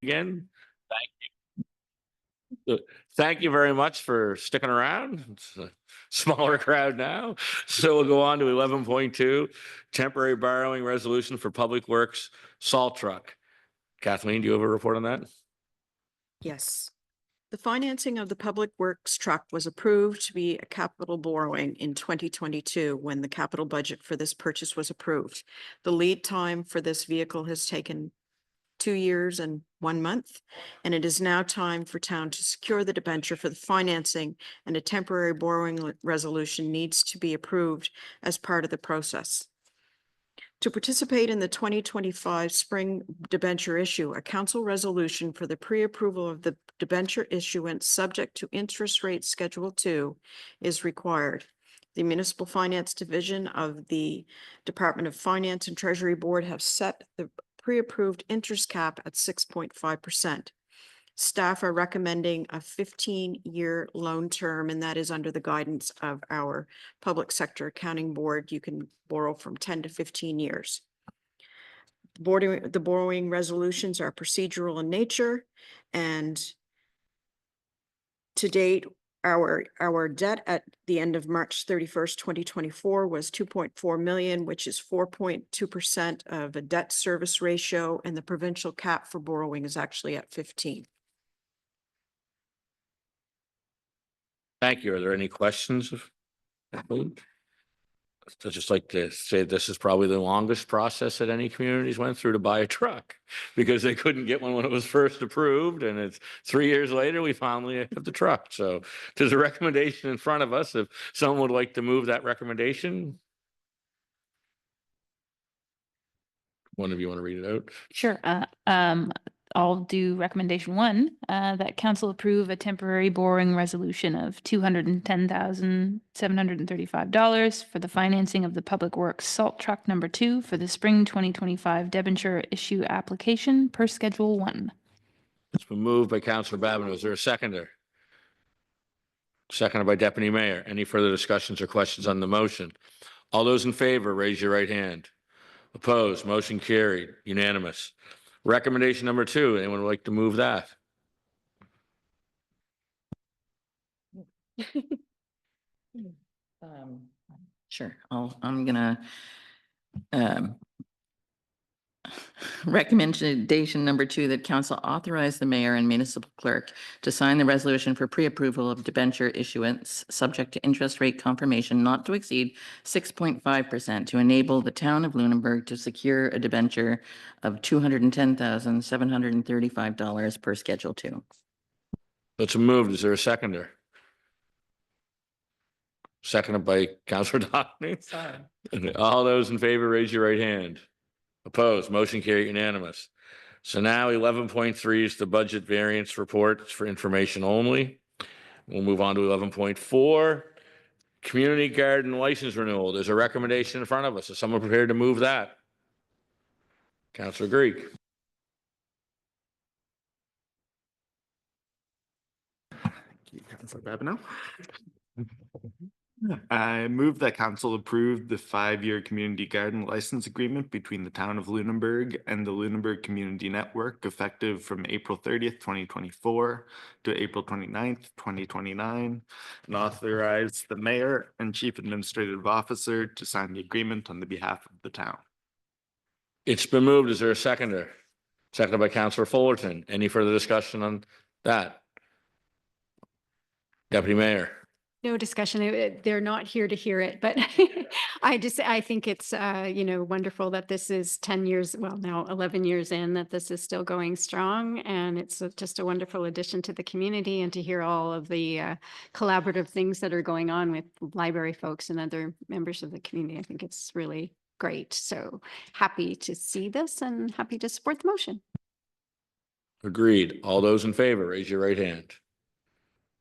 Again, thank you very much for sticking around. It's a smaller crowd now. So we'll go on to 11.2, temporary borrowing resolution for Public Works salt truck. Kathleen, do you have a report on that? Yes. The financing of the Public Works truck was approved to be a capital borrowing in 2022 when the capital budget for this purchase was approved. The lead time for this vehicle has taken 2 years and 1 month, and it is now time for town to secure the debenture for the financing, and a temporary borrowing resolution needs to be approved as part of the process. To participate in the 2025 spring debenture issue, a council resolution for the pre-approval of the debenture issuance subject to interest rate Schedule 2 is required. The Municipal Finance Division of the Department of Finance and Treasury Board have set the pre-approved interest cap at 6.5%. Staff are recommending a 15-year loan term, and that is under the guidance of our Public Sector Accounting Board. You can borrow from 10 to 15 years. The borrowing resolutions are procedural in nature, and to date, Our debt at the end of March 31st, 2024 was 2.4 million, which is 4.2% of a debt service ratio, and the provincial cap for borrowing is actually at 15. Thank you. Are there any questions? I'd just like to say this is probably the longest process that any communities went through to buy a truck because they couldn't get one when it was first approved. And it's 3 years later, we finally have the truck. So there's a recommendation in front of us. If someone would like to move that recommendation. One of you want to read it out? Sure. I'll do recommendation 1, that council approve a temporary borrowing resolution of $210,735 for the financing of the Public Works Salt Truck number 2 for the spring 2025 debenture issue application per Schedule 1. It's been moved by Councillor Babineau. Is there a seconder? Seconded by Deputy Mayor. Any further discussions or questions on the motion? All those in favor, raise your right hand. Opposed, motion carried, unanimous. Recommendation number 2, anyone would like to move that? Sure. I'm gonna recommendation number 2, that council authorize the mayor and municipal clerk to sign the resolution for pre-approval of debenture issuance subject to interest rate confirmation not to exceed 6.5% to enable the town of Lunenburg to secure a debenture of $210,735 per Schedule 2. That's moved. Is there a seconder? Seconded by Councillor Dohney. Sorry. All those in favor, raise your right hand. Opposed, motion carried, unanimous. So now 11.3 is the budget variance report. It's for information only. We'll move on to 11.4, community garden license renewal. There's a recommendation in front of us. Is someone prepared to move that? Councillor Greek. Thank you, Councillor Babineau. I move that council approve the 5-year community garden license agreement between the town of Lunenburg and the Lunenburg Community Network effective from April 30th, 2024 to April 29th, 2029, and authorize the mayor and chief administrative officer to sign the agreement on the behalf of the town. It's been moved. Is there a seconder? Seconded by Councillor Fullerton. Any further discussion on that? Deputy Mayor. No discussion. They're not here to hear it, but I think it's, wonderful that this is 10 years, well, now 11 years in, that this is still going strong. And it's just a wonderful addition to the community, and to hear all of the collaborative things that are going on with library folks and other members of the community. I think it's really great. So happy to see this and happy to support the motion. Agreed. All those in favor, raise your right hand.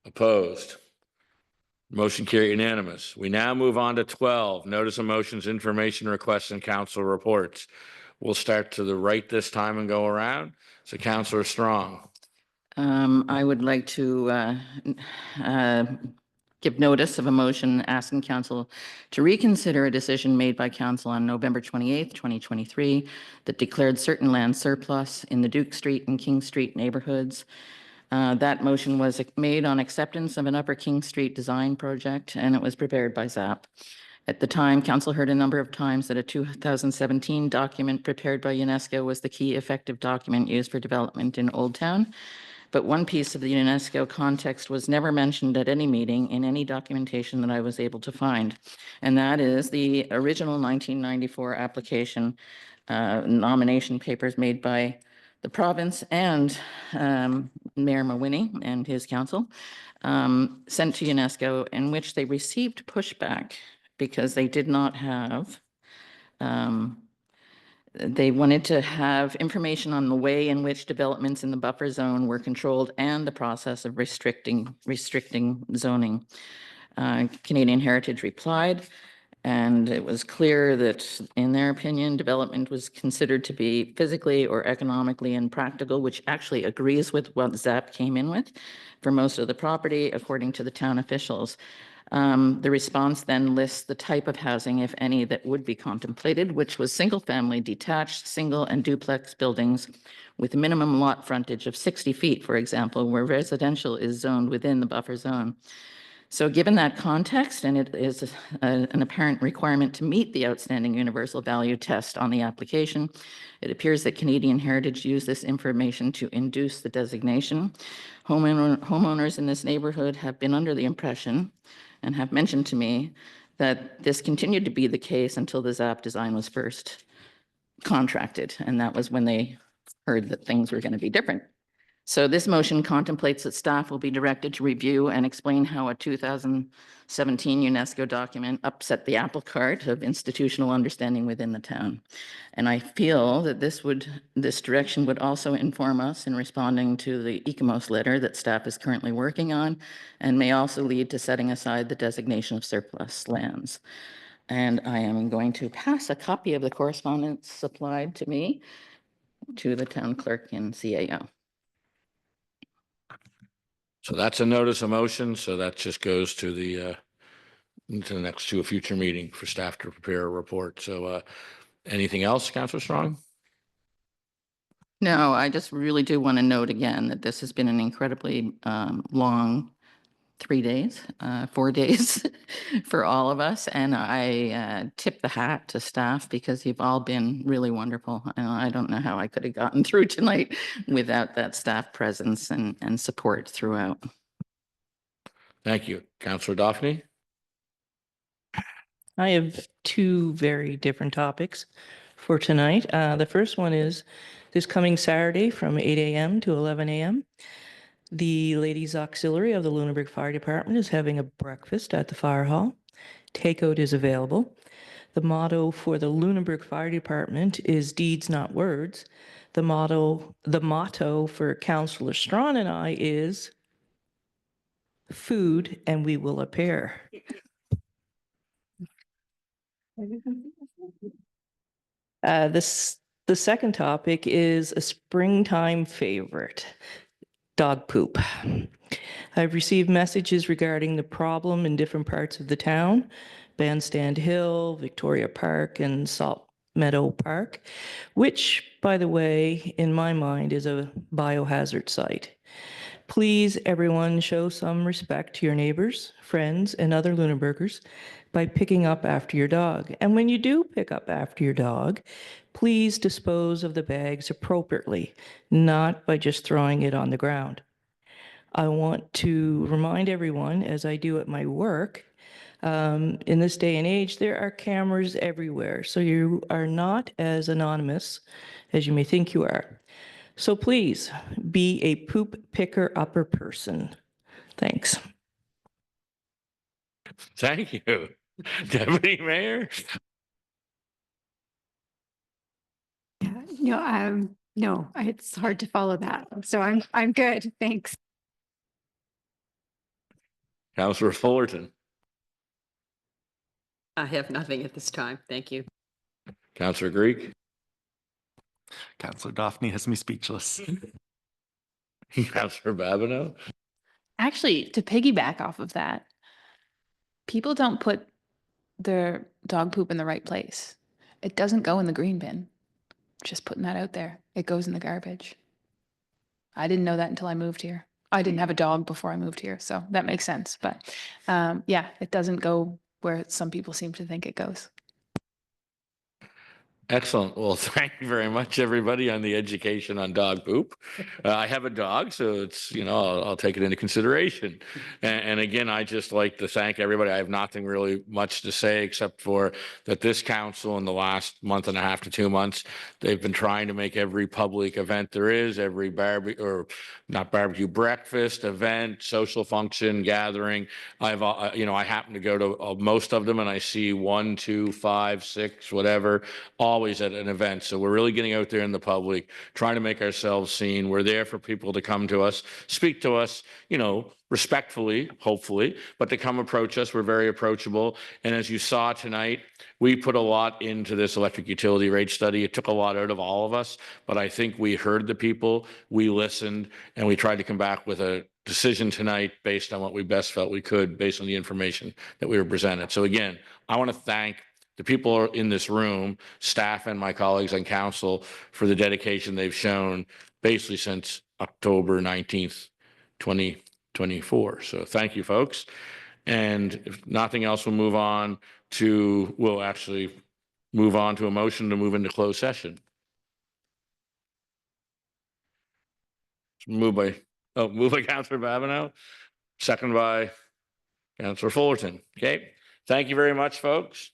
Opposed? Motion carried, unanimous. We now move on to 12, notice of motions, information requests, and council reports. We'll start to the right this time and go around. So Councillor Strong. I would like to give notice of a motion asking council to reconsider a decision made by council on November 28th, 2023 that declared certain land surplus in the Duke Street and King Street neighborhoods. That motion was made on acceptance of an Upper King Street design project, and it was prepared by ZAP. At the time, council heard a number of times that a 2017 document prepared by UNESCO was the key effective document used for development in Old Town. But one piece of the UNESCO context was never mentioned at any meeting in any documentation that I was able to find. And that is the original 1994 application nomination papers made by the province and Mayor Mawhinney and his council sent to UNESCO, in which they received pushback because they did not have, they wanted to have information on the way in which developments in the buffer zone were controlled and the process of restricting zoning. Canadian Heritage replied And it was clear that, in their opinion, development was considered to be physically or economically impractical, which actually agrees with what ZAP came in with for most of the property, according to the town officials. The response then lists the type of housing, if any, that would be contemplated, which was single-family detached, single and duplex buildings with minimum lot frontage of 60 feet, for example, where residential is zoned within the buffer zone. So given that context, and it is an apparent requirement to meet the outstanding universal value test on the application, it appears that Canadian Heritage used this information to induce the designation. Homeowners in this neighborhood have been under the impression and have mentioned to me that this continued to be the case until the ZAP design was first contracted. And that was when they heard that things were going to be different. So this motion contemplates that staff will be directed to review and explain how a 2017 UNESCO document upset the apple cart of institutional understanding within the town. And I feel that this direction would also inform us in responding to the ECOMOS letter that staff is currently working on, and may also lead to setting aside the designation of surplus lands. And I am going to pass a copy of the correspondence supplied to me to the town clerk and CAO. So that's a notice of motion. So that just goes to the next, to a future meeting for staff to prepare a report. So anything else, Councillor Strong? No, I just really do want to note again that this has been an incredibly long 3 days, 4 days for all of us. And I tip the hat to staff because you've all been really wonderful. And I don't know how I could have gotten through tonight without that staff presence and support throughout. Thank you. Councillor Daphne? I have two very different topics for tonight. The first one is this coming Saturday from 8 a.m. to 11 a.m. The Ladies Auxiliary of the Lunenburg Fire Department is having a breakfast at the fire hall. Takeout is available. The motto for the Lunenburg Fire Department is deeds, not words. The motto for Councillor Strawn and I is food and we will appear. The second topic is a springtime favorite, dog poop. I've received messages regarding the problem in different parts of the town, Bandstand Hill, Victoria Park, and Salt Meadow Park, which, by the way, in my mind, is a biohazard site. Please, everyone, show some respect to your neighbors, friends, and other Lunenburgers by picking up after your dog. And when you do pick up after your dog, please dispose of the bags appropriately, not by just throwing it on the ground. I want to remind everyone, as I do at my work, in this day and age, there are cameras everywhere, so you are not as anonymous as you may think you are. So please be a poop picker upper person. Thanks. Thank you. Deputy Mayor? No, it's hard to follow that. So I'm good. Thanks. Councillor Fullerton? I have nothing at this time. Thank you. Councillor Greek? Councillor Daphne has me speechless. Councillor Babineau? Actually, to piggyback off of that, people don't put their dog poop in the right place. It doesn't go in the green bin. Just putting that out there. It goes in the garbage. I didn't know that until I moved here. I didn't have a dog before I moved here, so that makes sense. But yeah, it doesn't go where some people seem to think it goes. Excellent. Well, thank you very much, everybody, on the education on dog poop. I have a dog, so it's, I'll take it into consideration. And again, I just like to thank everybody. I have nothing really much to say except for that this council in the last month and a half to 2 months, they've been trying to make every public event there is, every breakfast, event, social function, gathering. I happen to go to most of them and I see 1, 2, 5, 6, whatever, all always at an event. So we're really getting out there in the public, trying to make ourselves seen. We're there for people to come to us, speak to us, respectfully, hopefully, but to come approach us. We're very approachable. And as you saw tonight, we put a lot into this electric utility rate study. It took a lot out of all of us, but I think we heard the people, we listened, and we tried to come back with a decision tonight based on what we best felt we could, based on the information that we were presented. So again, I want to thank the people in this room, staff and my colleagues on council for the dedication they've shown basically since October 19th, 2024. So thank you, folks. And if nothing else, we'll actually move on to a motion to move into closed session. Moved by Councilor Babineau, second by Councilor Fullerton. Okay. Thank you very much, folks.